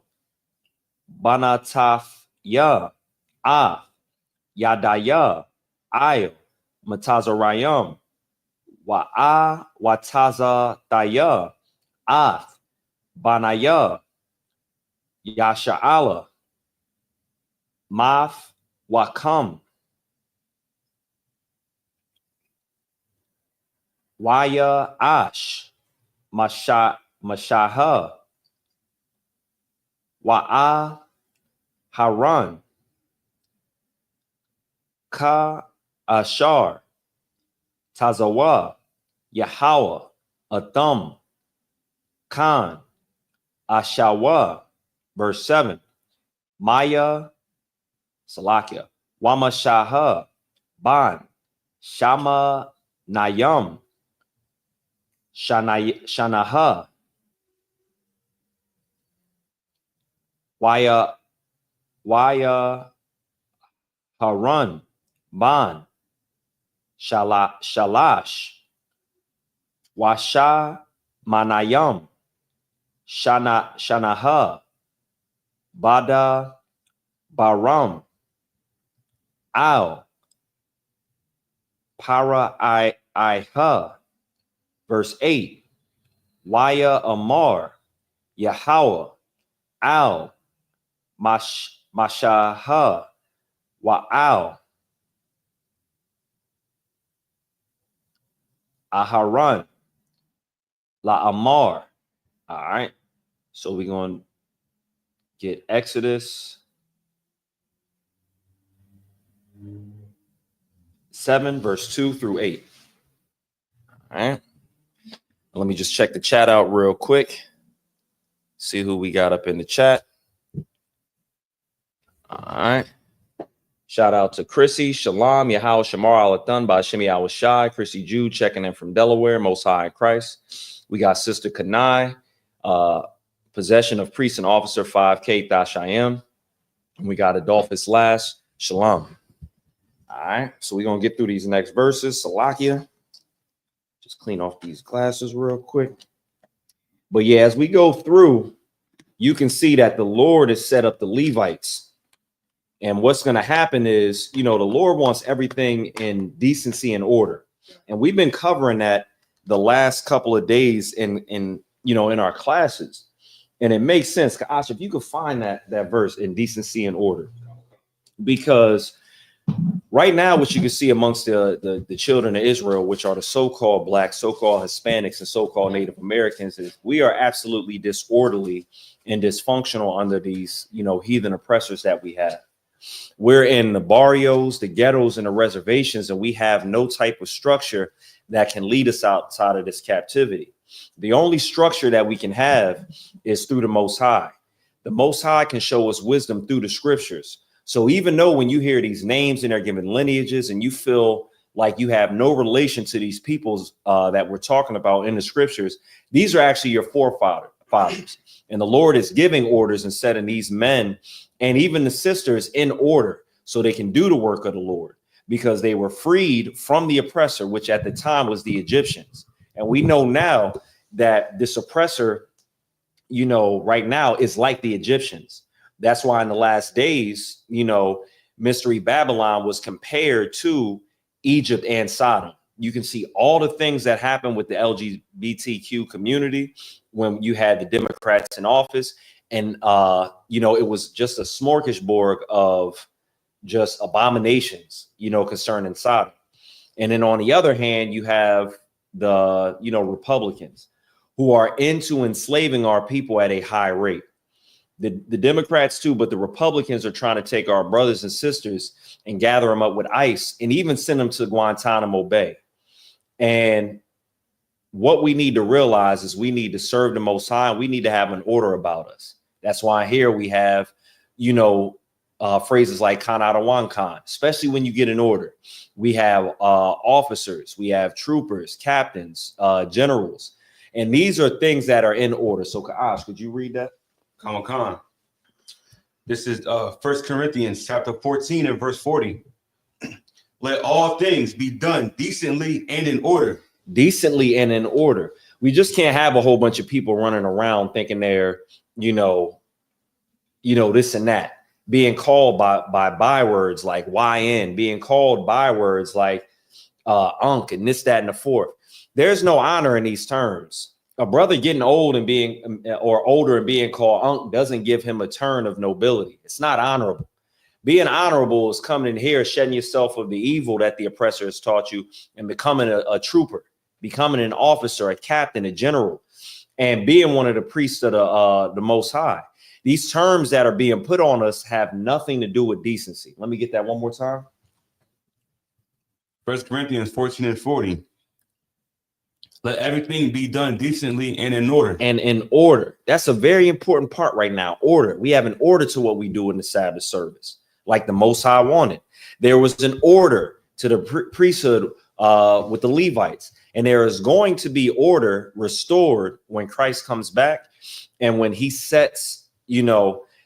Banataf Ya, Ah, Yadaya, Ayo, Matazarayam, Wa'a, Wataza Daya, Ath, Banaya, Yasha'ala, Maf, Wakam, Waya Ash, Mashaha, Wa'a Haran, Ka Ashar, Tazawa, Yahweh, Atham, Khan, Ashawa, verse 7, Maya, Salakia, Wamashaha, Ban, Shama, Nayam, Shanaha, Waya, Haran, Ban, Shalash, Washa, Manayam, Shanaha, Bada, Baram, Al, Para Iha, verse 8, Waya Amar, Yahweh, Al, Mashaha, Wa'al, Aharon, La Amar. All right. So we're going to get Exodus 7, verse 2 through 8. All right. Let me just check the chat out real quick. See who we got up in the chat. All right. Shout out to Chrissy, Shalom, Yahweh Shamar Alathan, Bashimi Awashai, Chrissy Jew checking in from Delaware, Most High in Christ. We got Sister Kanai, possession of priest and officer 5K Thashayim. And we got Adolphus Last, Shalom. All right, so we're going to get through these next verses. Salakia. Just clean off these glasses real quick. But yeah, as we go through, you can see that the Lord has set up the Levites. And what's going to happen is, the Lord wants everything in decency and order. And we've been covering that the last couple of days in our classes. And it makes sense. Gosh, if you could find that verse in decency and order, because right now, what you can see amongst the children of Israel, which are the so-called Blacks, so-called Hispanics, and so-called Native Americans, is we are absolutely disorderly and dysfunctional under these, heathen oppressors that we have. We're in the barrios, the ghettos, and the reservations, and we have no type of structure that can lead us outside of this captivity. The only structure that we can have is through the Most High. The Most High can show us wisdom through the scriptures. So even though when you hear these names and they're given lineages and you feel like you have no relation to these peoples that we're talking about in the scriptures, these are actually your forefathers. And the Lord is giving orders and setting these men and even the sisters in order so they can do the work of the Lord, because they were freed from the oppressor, which at the time was the Egyptians. And we know now that this oppressor, right now is like the Egyptians. That's why in the last days, Mystery Babylon was compared to Egypt and Sodom. You can see all the things that happened with the LGBTQ community when you had the Democrats in office. And, it was just a smorgasbord of just abominations, concerning Sodom. And then on the other hand, you have the, Republicans who are into enslaving our people at a high rate. The Democrats too, but the Republicans are trying to take our brothers and sisters and gather them up with ICE and even send them to Guantanamo Bay. And what we need to realize is we need to serve the Most High. We need to have an order about us. That's why here we have, phrases like Khan Adawan Khan, especially when you get an order. We have officers, we have troopers, captains, generals, and these are things that are in order. So Ka'ash, could you read that? Khan. This is 1 Corinthians chapter 14 and verse 40. Let all things be done decently and in order. Decently and in order. We just can't have a whole bunch of people running around thinking they're, this and that, being called by bywords like YN, being called bywords like unk and this, that, and the fourth. There's no honor in these terms. A brother getting old and being or older and being called unk doesn't give him a turn of nobility. It's not honorable. Being honorable is coming in here, shedding yourself of the evil that the oppressor has taught you, and becoming a trooper, becoming an officer, a captain, a general, and being one of the priests of the Most High. These terms that are being put on us have nothing to do with decency. Let me get that one more time. 1 Corinthians 14 and 40. Let everything be done decently and in order. And in order. That's a very important part right now. Order. We have an order to what we do in the Sabbath service, like the Most High wanted. There was an order to the priesthood with the Levites, and there is going to be order restored when Christ comes back and when he sets,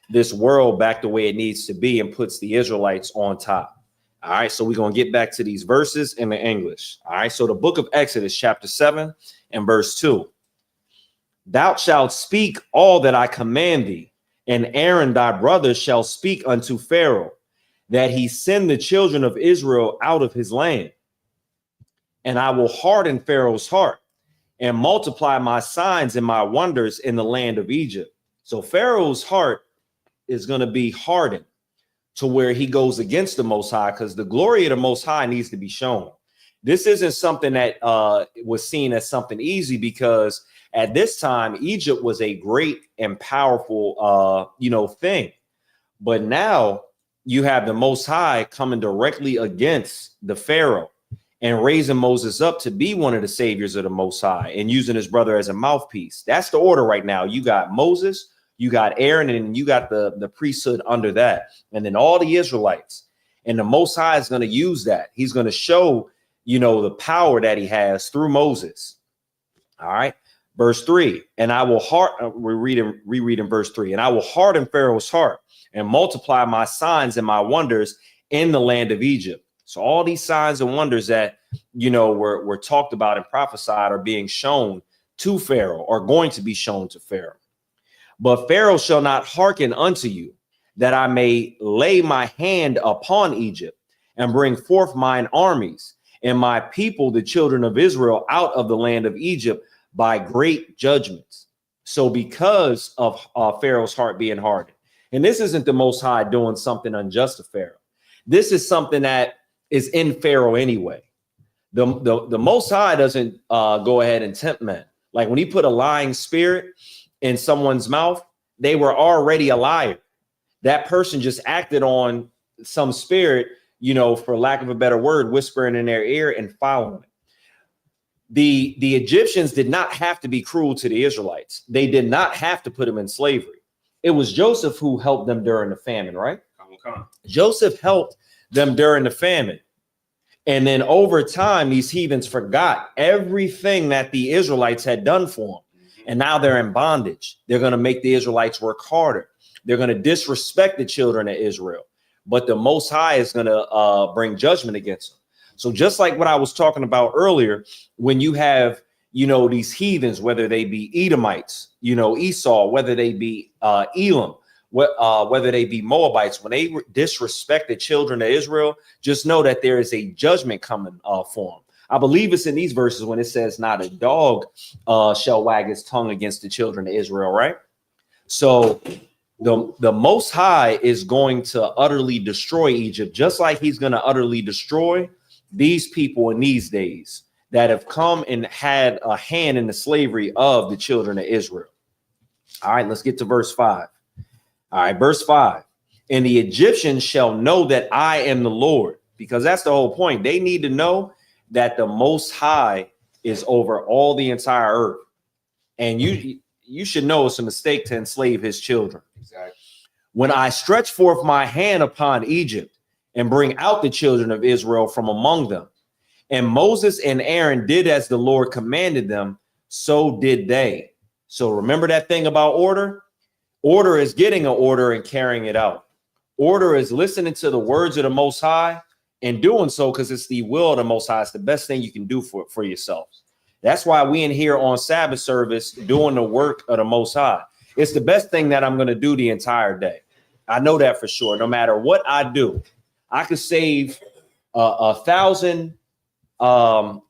this world back the way it needs to be and puts the Israelites on top. All right, so we're going to get back to these verses in the English. All right, so the book of Exodus, chapter 7 and verse 2. Thou shalt speak all that I command thee, and Aaron thy brother shall speak unto Pharaoh, that he send the children of Israel out of his land. And I will harden Pharaoh's heart and multiply my signs and my wonders in the land of Egypt. So Pharaoh's heart is going to be hardened to where he goes against the Most High, because the glory of the Most High needs to be shown. This isn't something that was seen as something easy, because at this time, Egypt was a great and powerful, thing. But now you have the Most High coming directly against the Pharaoh and raising Moses up to be one of the saviors of the Most High and using his brother as a mouthpiece. That's the order right now. You got Moses, you got Aaron, and you got the priesthood under that, and then all the Israelites. And the Most High is going to use that. He's going to show, the power that he has through Moses. All right. Verse 3, and I will rereading verse 3, and I will harden Pharaoh's heart and multiply my signs and my wonders in the land of Egypt. So all these signs and wonders that, were talked about and prophesied are being shown to Pharaoh, or going to be shown to Pharaoh. But Pharaoh shall not hearken unto you, that I may lay my hand upon Egypt and bring forth mine armies and my people, the children of Israel, out of the land of Egypt by great judgments. So because of Pharaoh's heart being hardened, and this isn't the Most High doing something unjust to Pharaoh. This is something that is in Pharaoh anyway. The Most High doesn't go ahead and tempt men. Like when he put a lying spirit in someone's mouth, they were already a liar. That person just acted on some spirit, for lack of a better word, whispering in their ear and following it. The Egyptians did not have to be cruel to the Israelites. They did not have to put them in slavery. It was Joseph who helped them during the famine, right? Joseph helped them during the famine. And then over time, these heathens forgot everything that the Israelites had done for them. And now they're in bondage. They're going to make the Israelites work harder. They're going to disrespect the children of Israel. But the Most High is going to bring judgment against them. So just like what I was talking about earlier, when you have, these heathens, whether they be Edomites, Esau, whether they be Elam, whether they be Moabites, when they disrespect the children of Israel, just know that there is a judgment coming for them. I believe it's in these verses when it says, not a dog shall wag his tongue against the children of Israel, right? So the Most High is going to utterly destroy Egypt, just like he's going to utterly destroy these people in these days that have come and had a hand in the slavery of the children of Israel. All right, let's get to verse 5. All right, verse 5. And the Egyptians shall know that I am the Lord, because that's the whole point. They need to know that the Most High is over all the entire earth. And you should know it's a mistake to enslave his children. Exactly. When I stretch forth my hand upon Egypt and bring out the children of Israel from among them, and Moses and Aaron did as the Lord commanded them, so did they. So remember that thing about order? Order is getting an order and carrying it out. Order is listening to the words of the Most High and doing so because it's the will of the Most High. It's the best thing you can do for yourselves. That's why we in here on Sabbath service doing the work of the Most High. It's the best thing that I'm going to do the entire day. I know that for sure. No matter what I do, I could save 1,000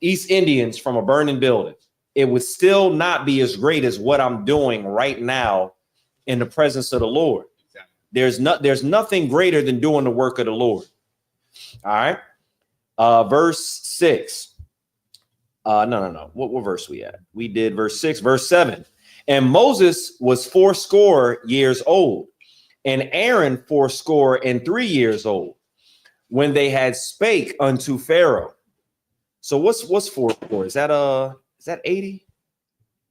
East Indians from a burning building. It would still not be as great as what I'm doing right now in the presence of the Lord. Exactly. There's nothing greater than doing the work of the Lord. All right. Verse 6. No. What verse we at? We did verse 6, verse 7. And Moses was 80 years old, and Aaron 83 years old, when they had spake unto Pharaoh. So what's 4? Is that that 80?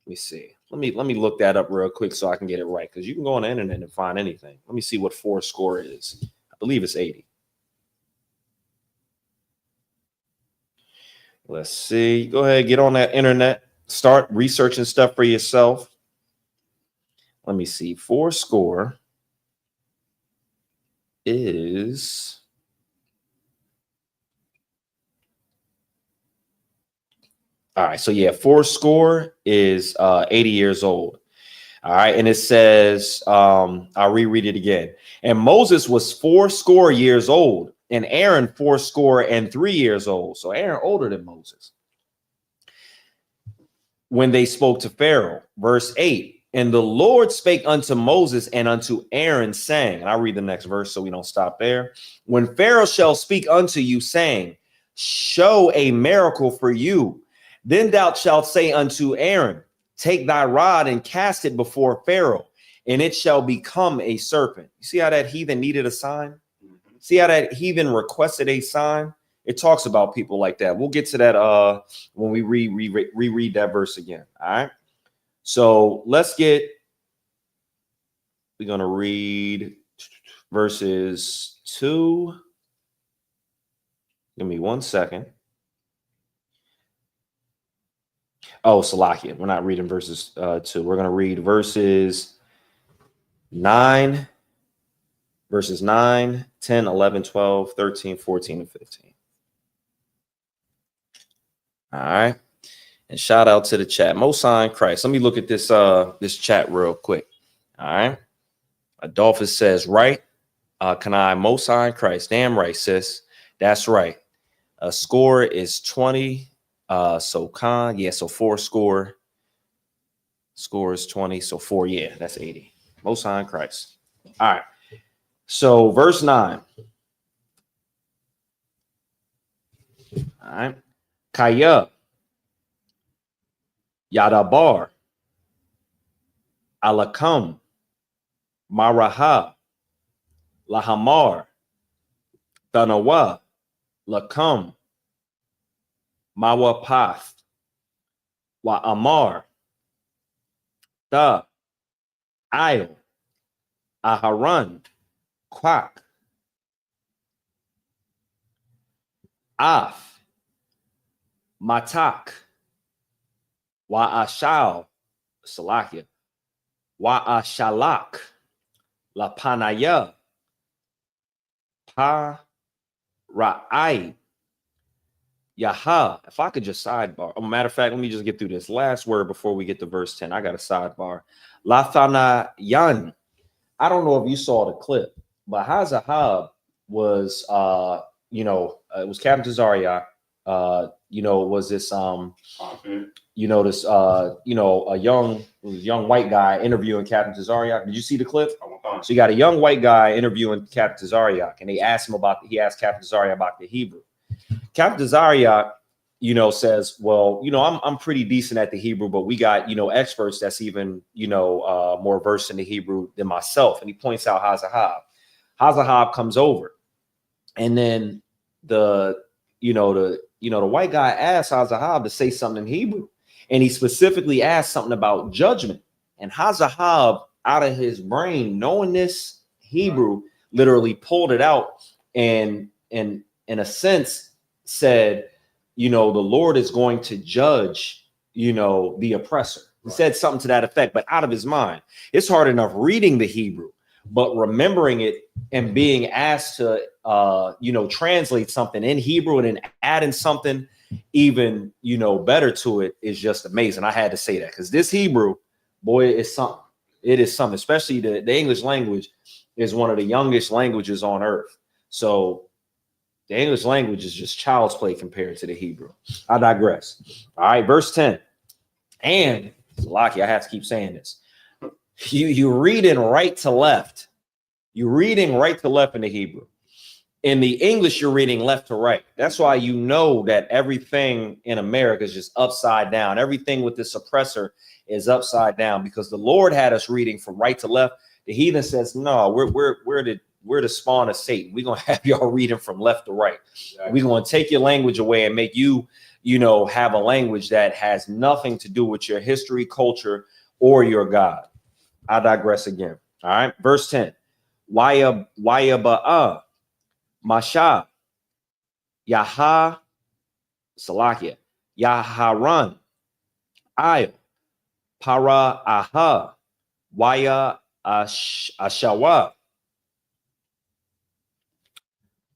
Let me see. Let me look that up real quick so I can get it right, because you can go on the internet and find anything. Let me see what 4 score is. I believe it's 80. Let's see. Go ahead, get on that internet. Start researching stuff for yourself. Let me see. 4 score is... All right, so yeah, 4 score is 80 years old. All right, and it says, I'll reread it again. And Moses was 4 score years old, and Aaron 4 score and 3 years old. So Aaron older than Moses. When they spoke to Pharaoh, verse 8, and the Lord spake unto Moses and unto Aaron, saying, and I'll read the next verse so we don't stop there. When Pharaoh shall speak unto you, saying, show a miracle for you, then thou shalt say unto Aaron, take thy rod and cast it before Pharaoh, and it shall become a serpent. You see how that heathen needed a sign? See how that heathen requested a sign? It talks about people like that. We'll get to that when we reread that verse again. All right. So we're going to read verses 2. Give me 1 second. Oh, Salakia. We're not reading verses 2. We're going to read verses 9, 10, 11, 12, 13, 14, and 15. All right. And shout out to the chat. Most High in Christ. Let me look at this this chat real quick. All right. Adolphus says, right. Can I Most High in Christ? Damn right, sis. That's right. Score is 20. So Khan, yeah, so 4 score. Score is 20. So 4, yeah, that's 80. Most High in Christ. All right. So verse 9. All right. Kaya, Yadabar, Alakam, Maraha, Lahamar, Tanawa, Lakam, Mawapath, Wa Amar, Da, Ail, Aharan, Quack, Af, Matak, Wa Ashal, Salakia, Wa Ashalak, La Panaya, Pa Ra'ai, Yaha. If I could just sidebar. Oh, matter of fact, let me just get through this last word before we get to verse 10. I got a sidebar. Lathana Yan. I don't know if you saw the clip, but Hazahab was it was Captain Tazariak. Was this a young white guy interviewing Captain Tazariak. Did you see the clip? So you got a young white guy interviewing Captain Tazariak, and he asked Captain Tazariak about the Hebrew. Captain Tazariak, says, well, I'm pretty decent at the Hebrew, but we got, experts that's even, more versed in the Hebrew than myself. And he points out Hazahab. Hazahab comes over, and then the white guy asked Hazahab to say something in Hebrew, and he specifically asked something about judgment. And Hazahab, out of his brain, knowing this Hebrew, literally pulled it out and in a sense said, the Lord is going to judge, the oppressor. He said something to that effect, but out of his mind. It's hard enough reading the Hebrew, but remembering it and being asked to, translate something in Hebrew and then adding something even, better to it is just amazing. I had to say that because this Hebrew, boy, is something. It is something, especially the English language is one of the youngest languages on earth. So the English language is just child's play compared to the Hebrew. I digress. All right, verse 10. And Lucky, I have to keep saying this. You're reading right to left. You're reading right to left in the Hebrew. In the English, you're reading left to right. That's why you know that everything in America is just upside down. Everything with this oppressor is upside down because the Lord had us reading from right to left. The heathen says, no, we're the spawn of Satan. We're going to have y'all reading from left to right. Exactly. We're going to take your language away and make you, have a language that has nothing to do with your history, culture, or your God. I digress again. All right. Verse 10. Waya ba'a masha yaha salakia yaharan ay para aha waya ashawa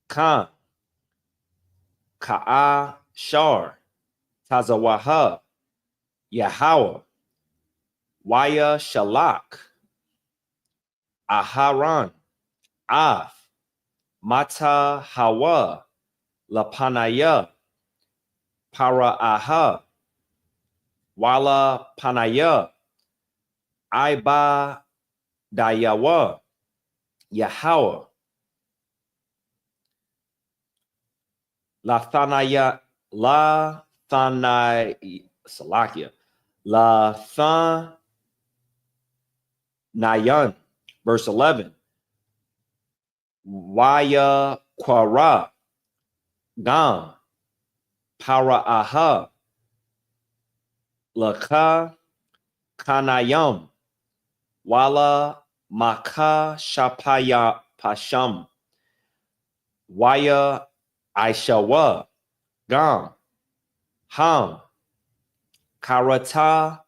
kan ka'a shar tazawaha yahawa waya shalak aharan af mata hawa lapanaya para aha wala panaya aiba dayawa yahawa la thanaya salakia la thanayan. Verse 11. Waya quara gam para aha laka kanayam wala maka shapaya pasham waya aishawa gam ham karata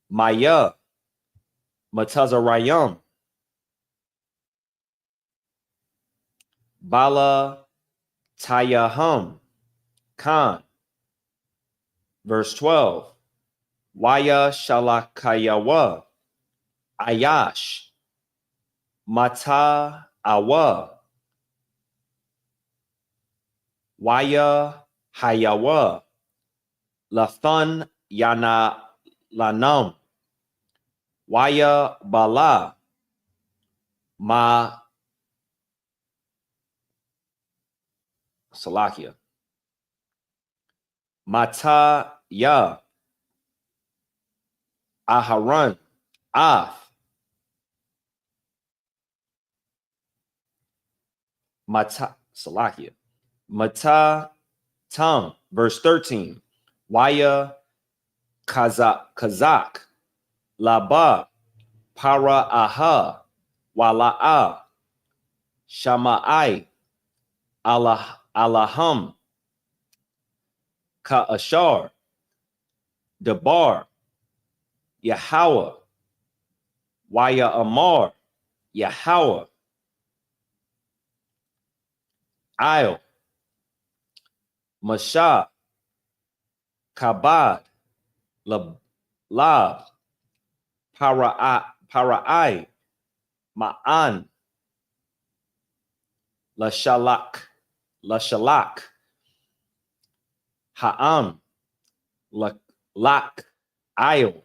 maya matazarayam bala tayaham Khan. Verse 12. Waya shalakayawa ayash mata awa waya hayawa lathan yana lanam waya bala ma salakia mata ya aharan af mata salakia mata tam. Verse 13. Waya kazak laba para aha wala'a shama'ai alaham ka ashar dabar Yahweh waya amar Yahweh I'll Masha kabad lab para'ai ma'an lashalak ha'am lak ayo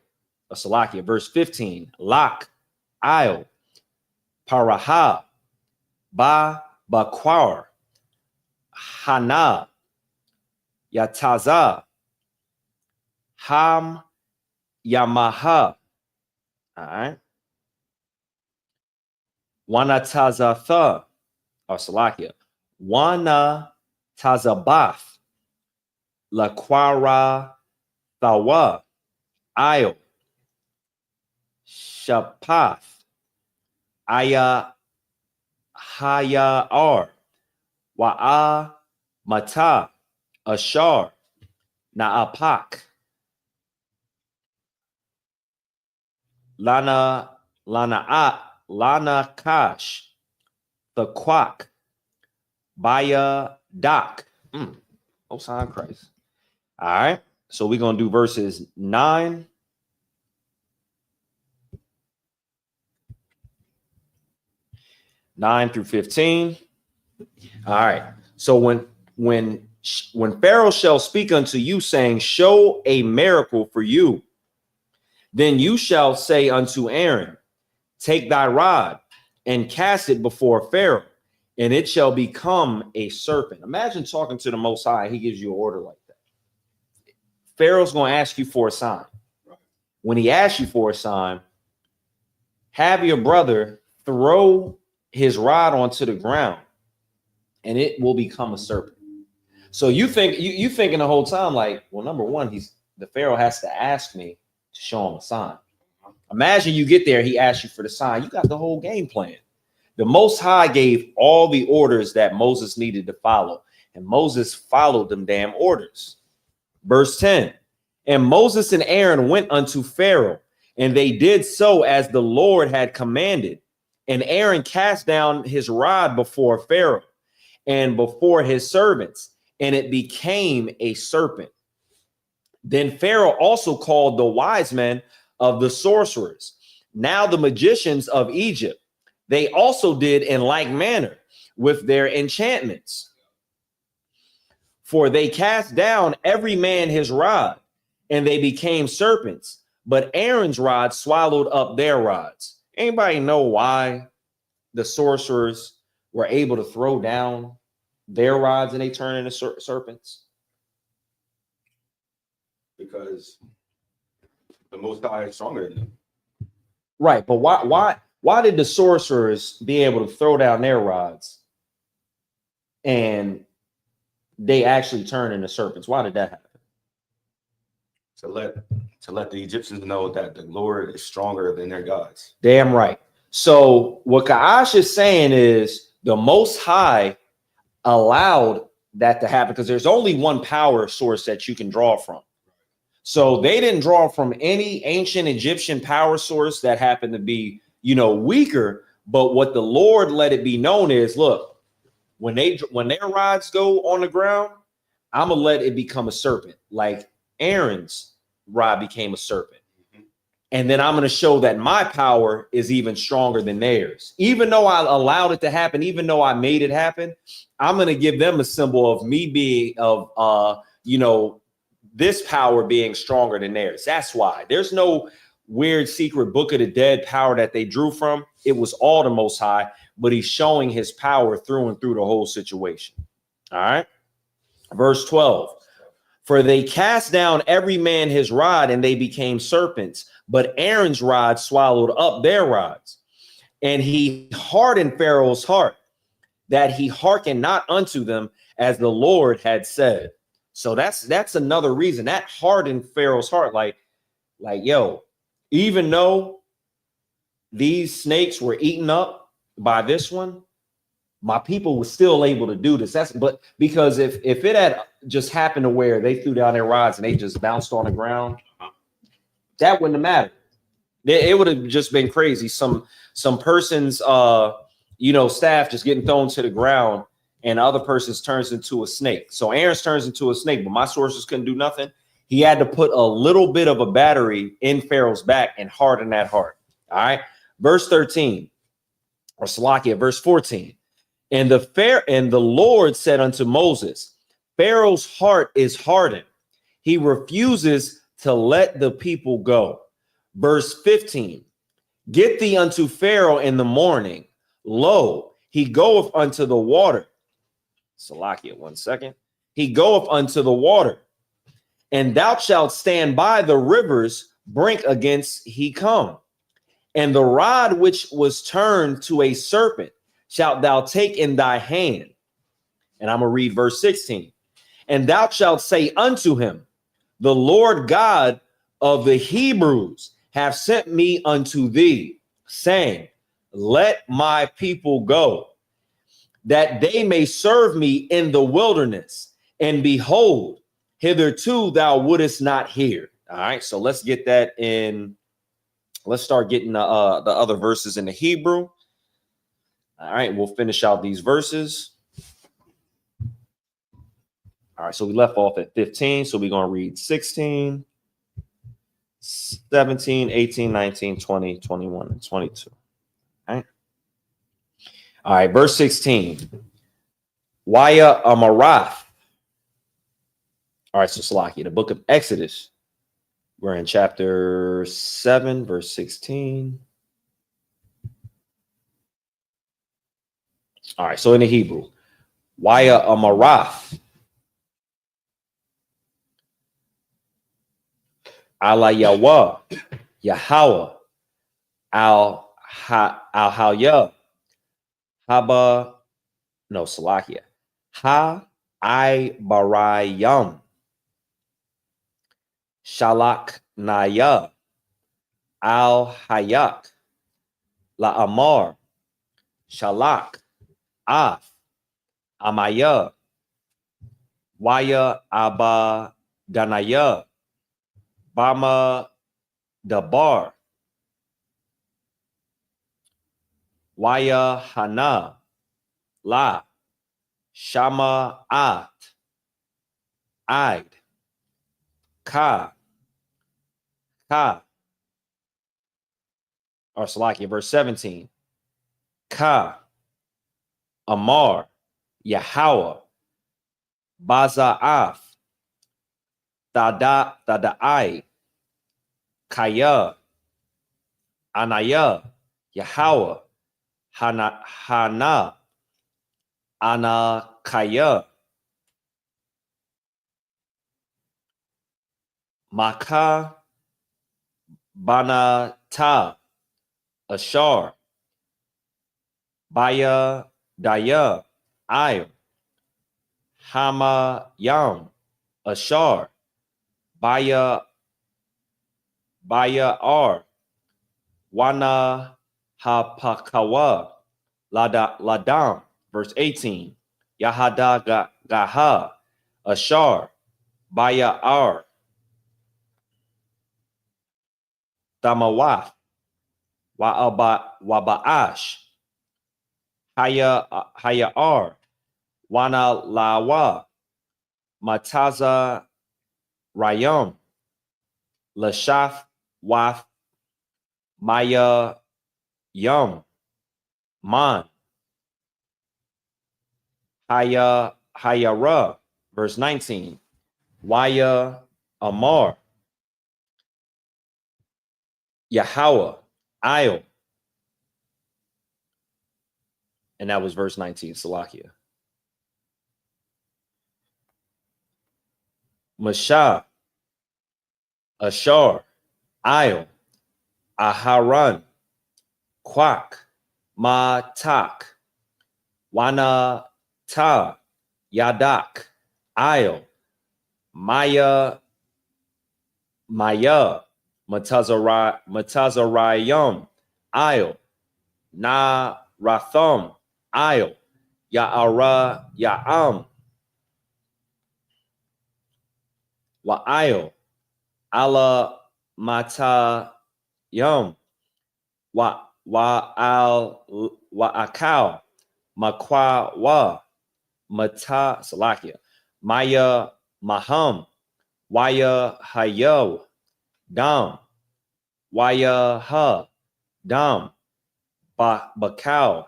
Salakia. Verse 15. Lak ayo paraha ba bakwar hana yataza ham yamaha. All right. Wana tazatha Salakia. Wana tazabath lakwara thawa ayo shapath aya haya ar wa'a mata ashar na'apak lana kash the quack baya dak. Hosanna Christ. All right, so we're gonna do verses 9 through 15. All right, so when Pharaoh shall speak unto you, saying, show a miracle for you, then you shall say unto Aaron, take thy rod and cast it before Pharaoh, and it shall become a serpent. Imagine talking to the Most High. He gives you an order like that. Pharaoh's going to ask you for a sign. When he asks you for a sign, have your brother throw his rod onto the ground, and it will become a serpent. So you thinking the whole time like, well, number one, the Pharaoh has to ask me to show him a sign. Imagine you get there, he asks you for the sign. You got the whole game plan. The Most High gave all the orders that Moses needed to follow, and Moses followed them damn orders. Verse 10, and Moses and Aaron went unto Pharaoh, and they did so as the Lord had commanded. And Aaron cast down his rod before Pharaoh and before his servants, and it became a serpent. Then Pharaoh also called the wise men of the sorcerers, now the magicians of Egypt. They also did in like manner with their enchantments. For they cast down every man his rod, and they became serpents. But Aaron's rod swallowed up their rods. Anybody know why the sorcerers were able to throw down their rods and they turn into serpents? Because the Most High is stronger than them. Right, but why did the sorcerers be able to throw down their rods and they actually turn into serpents? Why did that happen? To let the Egyptians know that the Lord is stronger than their gods. Damn right. So what Kaash is saying is the Most High allowed that to happen because there's only one power source that you can draw from. So they didn't draw from any ancient Egyptian power source that happened to be, weaker. But what the Lord let it be known is, look, when their rods go on the ground, I'm gonna let it become a serpent, like Aaron's rod became a serpent. And then I'm going to show that my power is even stronger than theirs. Even though I allowed it to happen, even though I made it happen, I'm going to give them a symbol of me being this power being stronger than theirs. That's why there's no weird secret book of the dead power that they drew from. It was all the Most High, but he's showing his power through and through the whole situation. All right. Verse 12. For they cast down every man his rod, and they became serpents. But Aaron's rod swallowed up their rods. And he hardened Pharaoh's heart, that he hearkened not unto them, as the Lord had said. So that's another reason that hardened Pharaoh's heart. Like, yo, even though these snakes were eaten up by this one, my people were still able to do this. But because if it had just happened to where they threw down their rods and they just bounced on the ground, that wouldn't have mattered. It would have just been crazy. Some person's staff just getting thrown to the ground and the other person's turns into a snake. So Aaron's turns into a snake, but my sources couldn't do nothing. He had to put a little bit of a battery in Pharaoh's back and harden that heart. All right. Verse 13 or Salakia, verse 14. And the Lord said unto Moses, Pharaoh's heart is hardened. He refuses to let the people go. Verse 15. Get thee unto Pharaoh in the morning. Lo, he goeth unto the water. Salakia, 1 second. He goeth unto the water. And thou shalt stand by the river's brink against he come. And the rod which was turned to a serpent shalt thou take in thy hand. And I'm going to read verse 16. And thou shalt say unto him, the Lord God of the Hebrews have sent me unto thee, saying, let my people go, that they may serve me in the wilderness. And behold, hitherto thou wouldest not hear. All right, so let's get that in. Let's start getting the other verses in the Hebrew. All right, we'll finish out these verses. All right, so we left off at 15. So we're going to read 16, 17, 18, 19, 20, 21, and 22. All right, verse 16. Waya Amarath. All right, so Salakia, the book of Exodus. We're in chapter 7, verse 16. All right, so in the Hebrew, Waya Amarath. Ala Yahweh, Yahweh, Al Hayah, Haba, no, Salakia, Ha I barayam. Shalak naya. Al hayak. La amar. Shalak. Af. Amaya. Waya aba ganaya. Bama dabar. Waya hana. La. Shama at. Aid. Ka. Ka. Or Salakia, verse 17. Ka. Amar. Yahweh. Baza'af. Tada'ai. Kaya. Anaya. Yahweh. Hana. Ana Kaya. Maka. Banata. Ashar. Baya. Daya. Ayr. Hama Yam. Ashar. Baya Ar. Wana Hapakawa. Ladam. Verse 18. Yahada Gaha. Ashar. Baya Ar. Tamawaf. Wabaash. Haya Ar. Wana Lawa. Mataza Rayam. Lashaf Waf. Maya Yum. Man. Hayara. Verse 19. Waya Amar. Yahweh. Io. And that was verse 19, Salakia. Mashah. Ashar. Io. Aharan. Quak. Matak. Wana Ta. Yadak. Io. Maya. Matazarayam. Io. Na Ratham. Io. Ya'ara. Ya'am. Wa'io. Ala Mata Yum. Wa'akal. Makwa Wa. Mata Salakia. Maya Maham. Waya Hayo. Dam. Waya Ha. Dam. Bakal.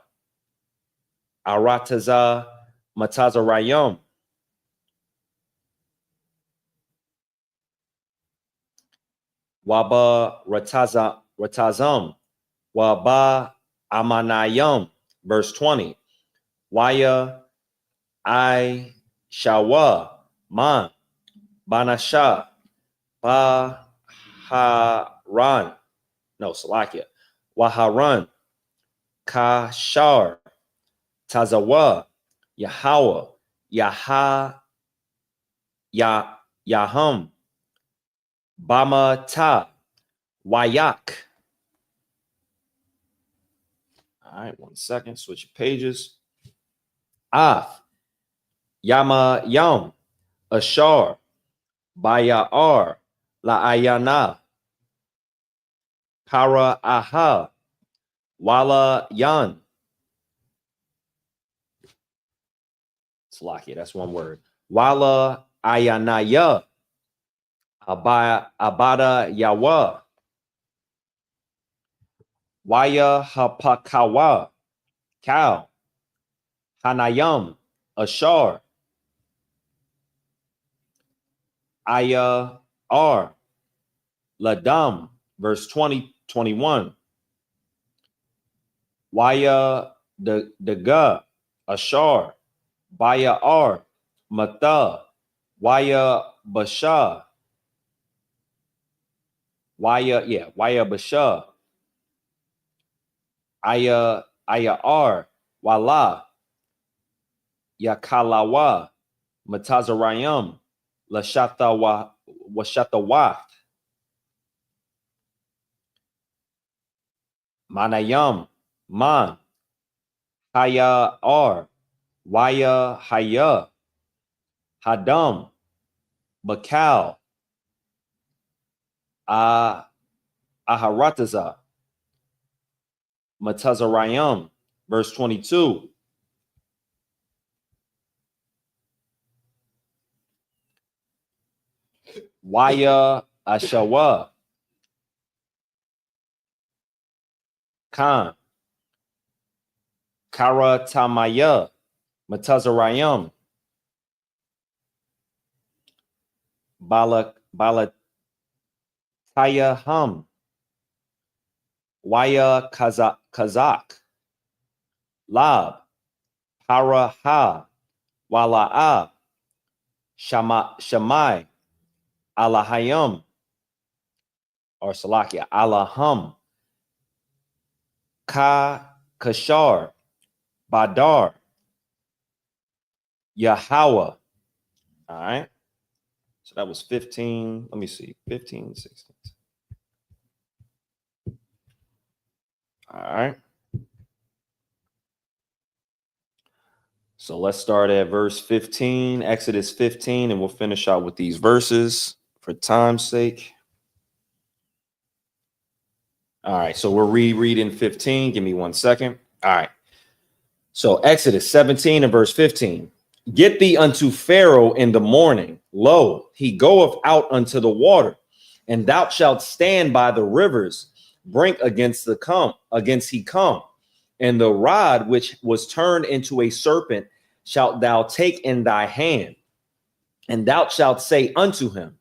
Arataza. Matazarayam. Waba Ratazam. Waba Amanayam. Verse 20. Waya I Shawa. Man. Banasha. Baharan. No, Salakia. Waharan. Kashar. Tazawa. Yahweh. Yaham. Bama Ta. Wayak. All right, 1 second. Switch pages. Af. Yama Yam. Ashar. Baya Ar. La Ayana. Para Aha. Wala Yan. Salakia, that's one word. Wala Ayanaya. Abada Yawa. Waya Hapakawa. Cow. Hanayam. Ashar. Aya Ar. Ladam. Verse 20-21. Waya Daga. Ashar. Baya Ar. Mata. Waya Basha. Waya Basha. Aya Ar. Wala. Yakalawa. Matazarayim, Lashatawat, Manayam, Man, Haya Ar, Waya Haya, Hadam, Bakal, Aharataza, Matazarayim, verse 22. Waya Ashawa, Khan, Karatamaya, Matazarayim, Balataya Hum, Waya Kazak, Lab, Paraha, Wala'a, Shamai, Alahayim, or Salakia, Alaham, Kashar, Badar, Yahweh. All right. So that was 15. Let me see. 15, 16. All right. So let's start at verse 15, Exodus 15, and we'll finish out with these verses for time's sake. All right. So we're rereading 15. Give me 1 second. All right. So Exodus 17 and verse 15. Get thee unto Pharaoh in the morning. Lo, he goeth out unto the water, and thou shalt stand by the rivers, brink against he come. And the rod which was turned into a serpent shalt thou take in thy hand, and thou shalt say unto him,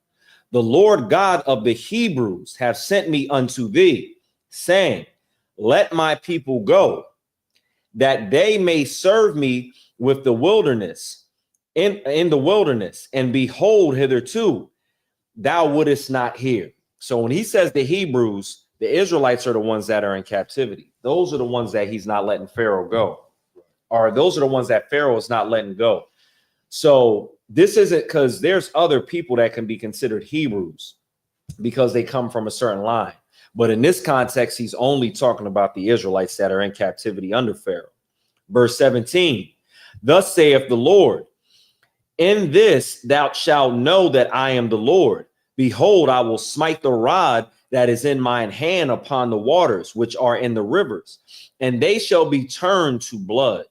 the Lord God of the Hebrews have sent me unto thee, saying, let my people go, that they may serve me with the wilderness, in the wilderness, and behold, hitherto thou wouldest not hear. So when he says the Hebrews, the Israelites are the ones that are in captivity. Those are the ones that he's not letting Pharaoh go, or those are the ones that Pharaoh is not letting go. So this isn't, because there's other people that can be considered Hebrews because they come from a certain line. But in this context, he's only talking about the Israelites that are in captivity under Pharaoh. Verse 17, thus saith the Lord, in this thou shalt know that I am the Lord. Behold, I will smite the rod that is in mine hand upon the waters, which are in the rivers, and they shall be turned to blood.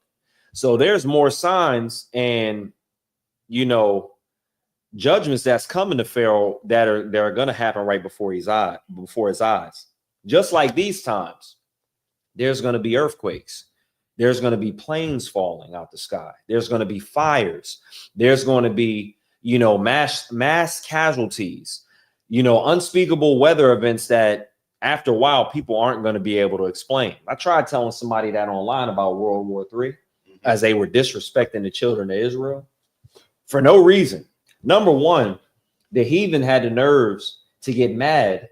So there's more signs and, judgments that's coming to Pharaoh that are going to happen right before his eyes. Just like these times, there's going to be earthquakes. There's going to be planes falling out the sky. There's going to be fires. There's going to be, mass casualties, unspeakable weather events that after a while people aren't going to be able to explain. I tried telling somebody that online about World War III as they were disrespecting the children of Israel for no reason. Number one, the heathen had the nerves to get mad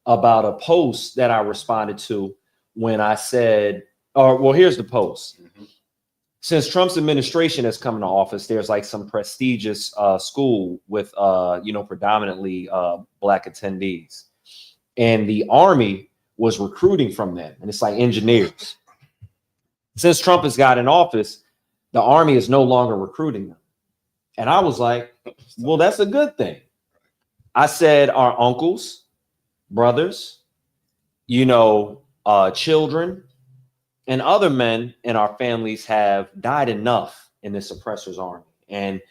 about a post that I responded to when I said, here's the post. Since Trump's administration has come into office, there's like some prestigious school with, predominantly Black attendees. And the Army was recruiting from them. And it's like engineers. Since Trump has got in office, the Army is no longer recruiting them. And I was like, well, that's a good thing. I said our uncles, brothers, children, and other men in our families have died enough in this oppressor's army. And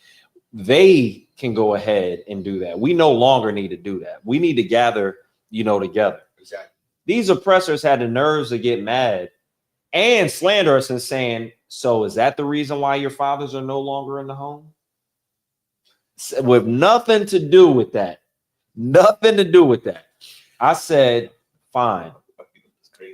they can go ahead and do that. We no longer need to do that. We need to gather, together. Exactly. These oppressors had the nerves to get mad and slander us and saying, so is that the reason why your fathers are no longer in the home? With nothing to do with that. Nothing to do with that. I said, fine.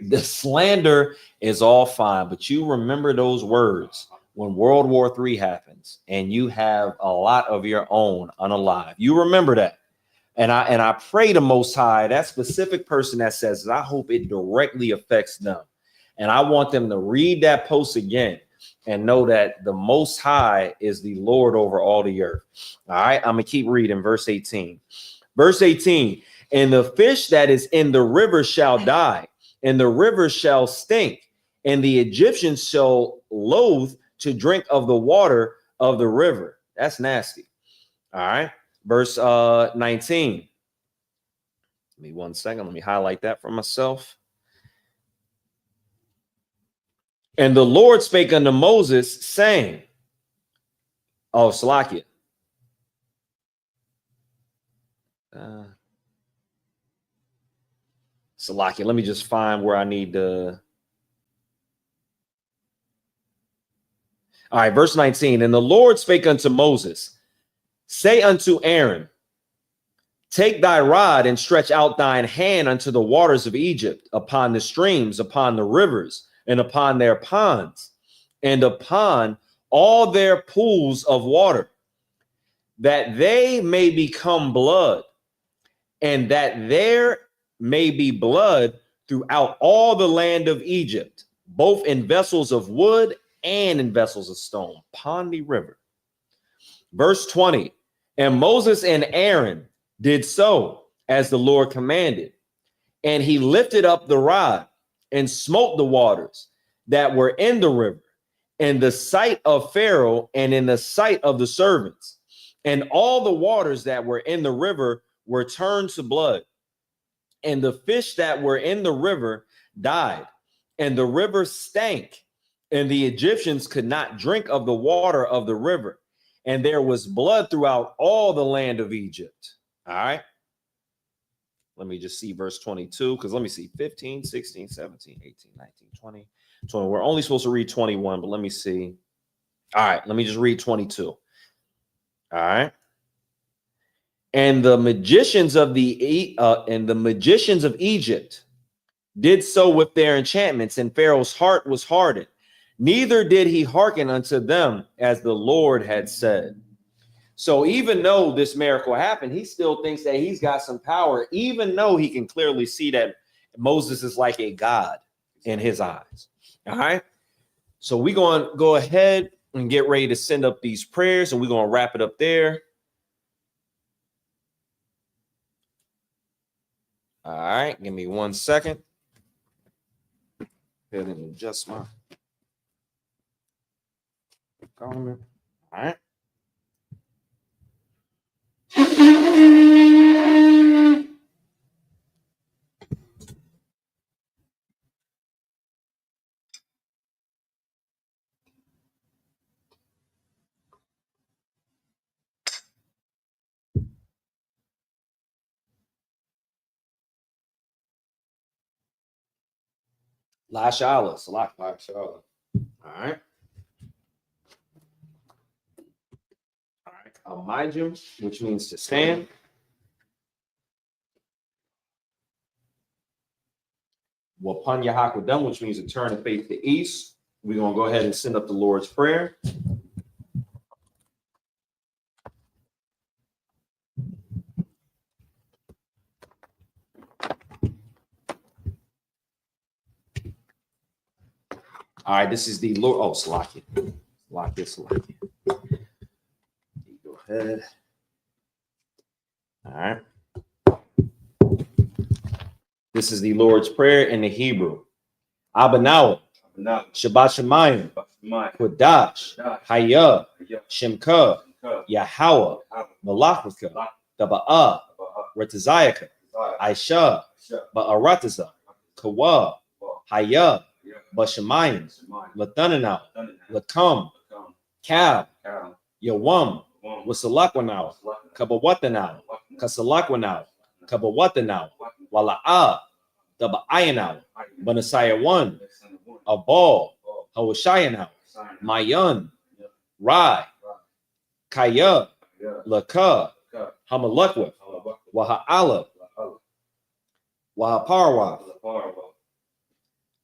The slander is all fine, but you remember those words when World War III happens and you have a lot of your own unalive. You remember that. And I pray the Most High, that specific person that says, I hope it directly affects them. And I want them to read that post again and know that the Most High is the Lord over all the earth. All right, I'm going to keep reading verse 18. Verse 18, and the fish that is in the river shall die, and the river shall stink, and the Egyptians shall loathe to drink of the water of the river. That's nasty. All right, verse 19. Give me 1 second. Let me highlight that for myself. And the Lord spake unto Moses, saying, oh, Salakia. Salakia, let me just find where I need to. All right, verse 19. And the Lord spake unto Moses, say unto Aaron, take thy rod and stretch out thine hand unto the waters of Egypt, upon the streams, upon the rivers, and upon their ponds, and upon all their pools of water, that they may become blood, and that there may be blood throughout all the land of Egypt, both in vessels of wood and in vessels of stone, upon the river. Verse 20, and Moses and Aaron did so as the Lord commanded, and he lifted up the rod and smote the waters that were in the river, in the sight of Pharaoh and in the sight of the servants. And all the waters that were in the river were turned to blood, and the fish that were in the river died, and the river stank, and the Egyptians could not drink of the water of the river, and there was blood throughout all the land of Egypt. All right. Let me just see verse 22, because let me see 15, 16, 17, 18, 19, 20, 20. We're only supposed to read 21, but let me see. All right, let me just read 22. All right. And the magicians of Egypt did so with their enchantments, and Pharaoh's heart was hardened. Neither did he hearken unto them as the Lord had said. So even though this miracle happened, he still thinks that he's got some power, even though he can clearly see that Moses is like a god in his eyes. All right. So we're going to go ahead and get ready to send up these prayers, and we're going to wrap it up there. All right. Give me 1 second. Go ahead and adjust my comment. All right. Lashala, Salak, Lashala. All right. All right. Amijim, which means to stand. Wapan Yahakudam, which means to turn and face the east. We're going to go ahead and send up the Lord's Prayer. All right, this is the Lord. Oh, Salakia. Salakia. Go ahead. All right. This is the Lord's Prayer in the Hebrew. Abanawa, Shabbat Shemayim, Kodash, Hayah, Shemka, Yahweh, Malachika, Taba'ah, Retazayaka, Aisha, Ba'arataza, Kawa, Hayah, Bashamayim, Latananaw, Lakam, Kab, Yawam, Wasalakwanau, Kabawatanaw, Kasalakwanau, Kabawatanaw, Wala'ah, Taba'ayanaw, Banasaya 1, Abal, Hawashayanaw, Mayan, Rai, Kaya, Laka, Hamalakwa, Waha'ala, Wahaparwa,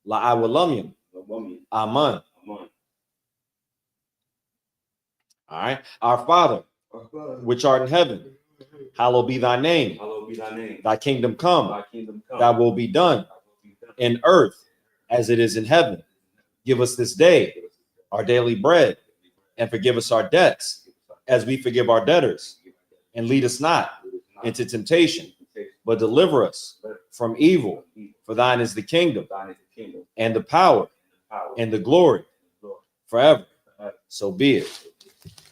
La'awalamyam, Aman. All right. Our Father, which art in heaven, hallowed be thy name. Thy kingdom come. Thy will be done in earth as it is in heaven. Give us this day our daily bread, and forgive us our debts as we forgive our debtors. And lead us not into temptation, but deliver us from evil. For thine is the kingdom and the power and the glory forever. So be it.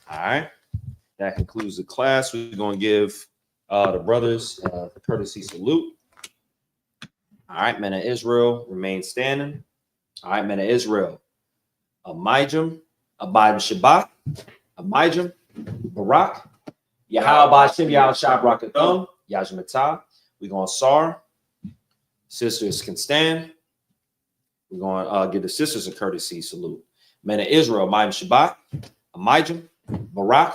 All right. That concludes the class. We're going to give the brothers the courtesy salute. All right, men of Israel, remain standing. All right, men of Israel. Amijam, Abidem Shabbat, Amijam, Barak, Yahal Bashim, Yahal Shab Rakathon, Yajmatah. We're going to SAR. Sisters can stand. We're going to give the sisters a courtesy salute. Men of Israel, Amijam Shabbat, Amijam, Barak.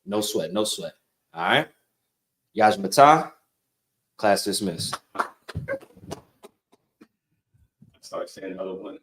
No sweat, no sweat. All right. Yajmatah, class dismissed. Start saying another one.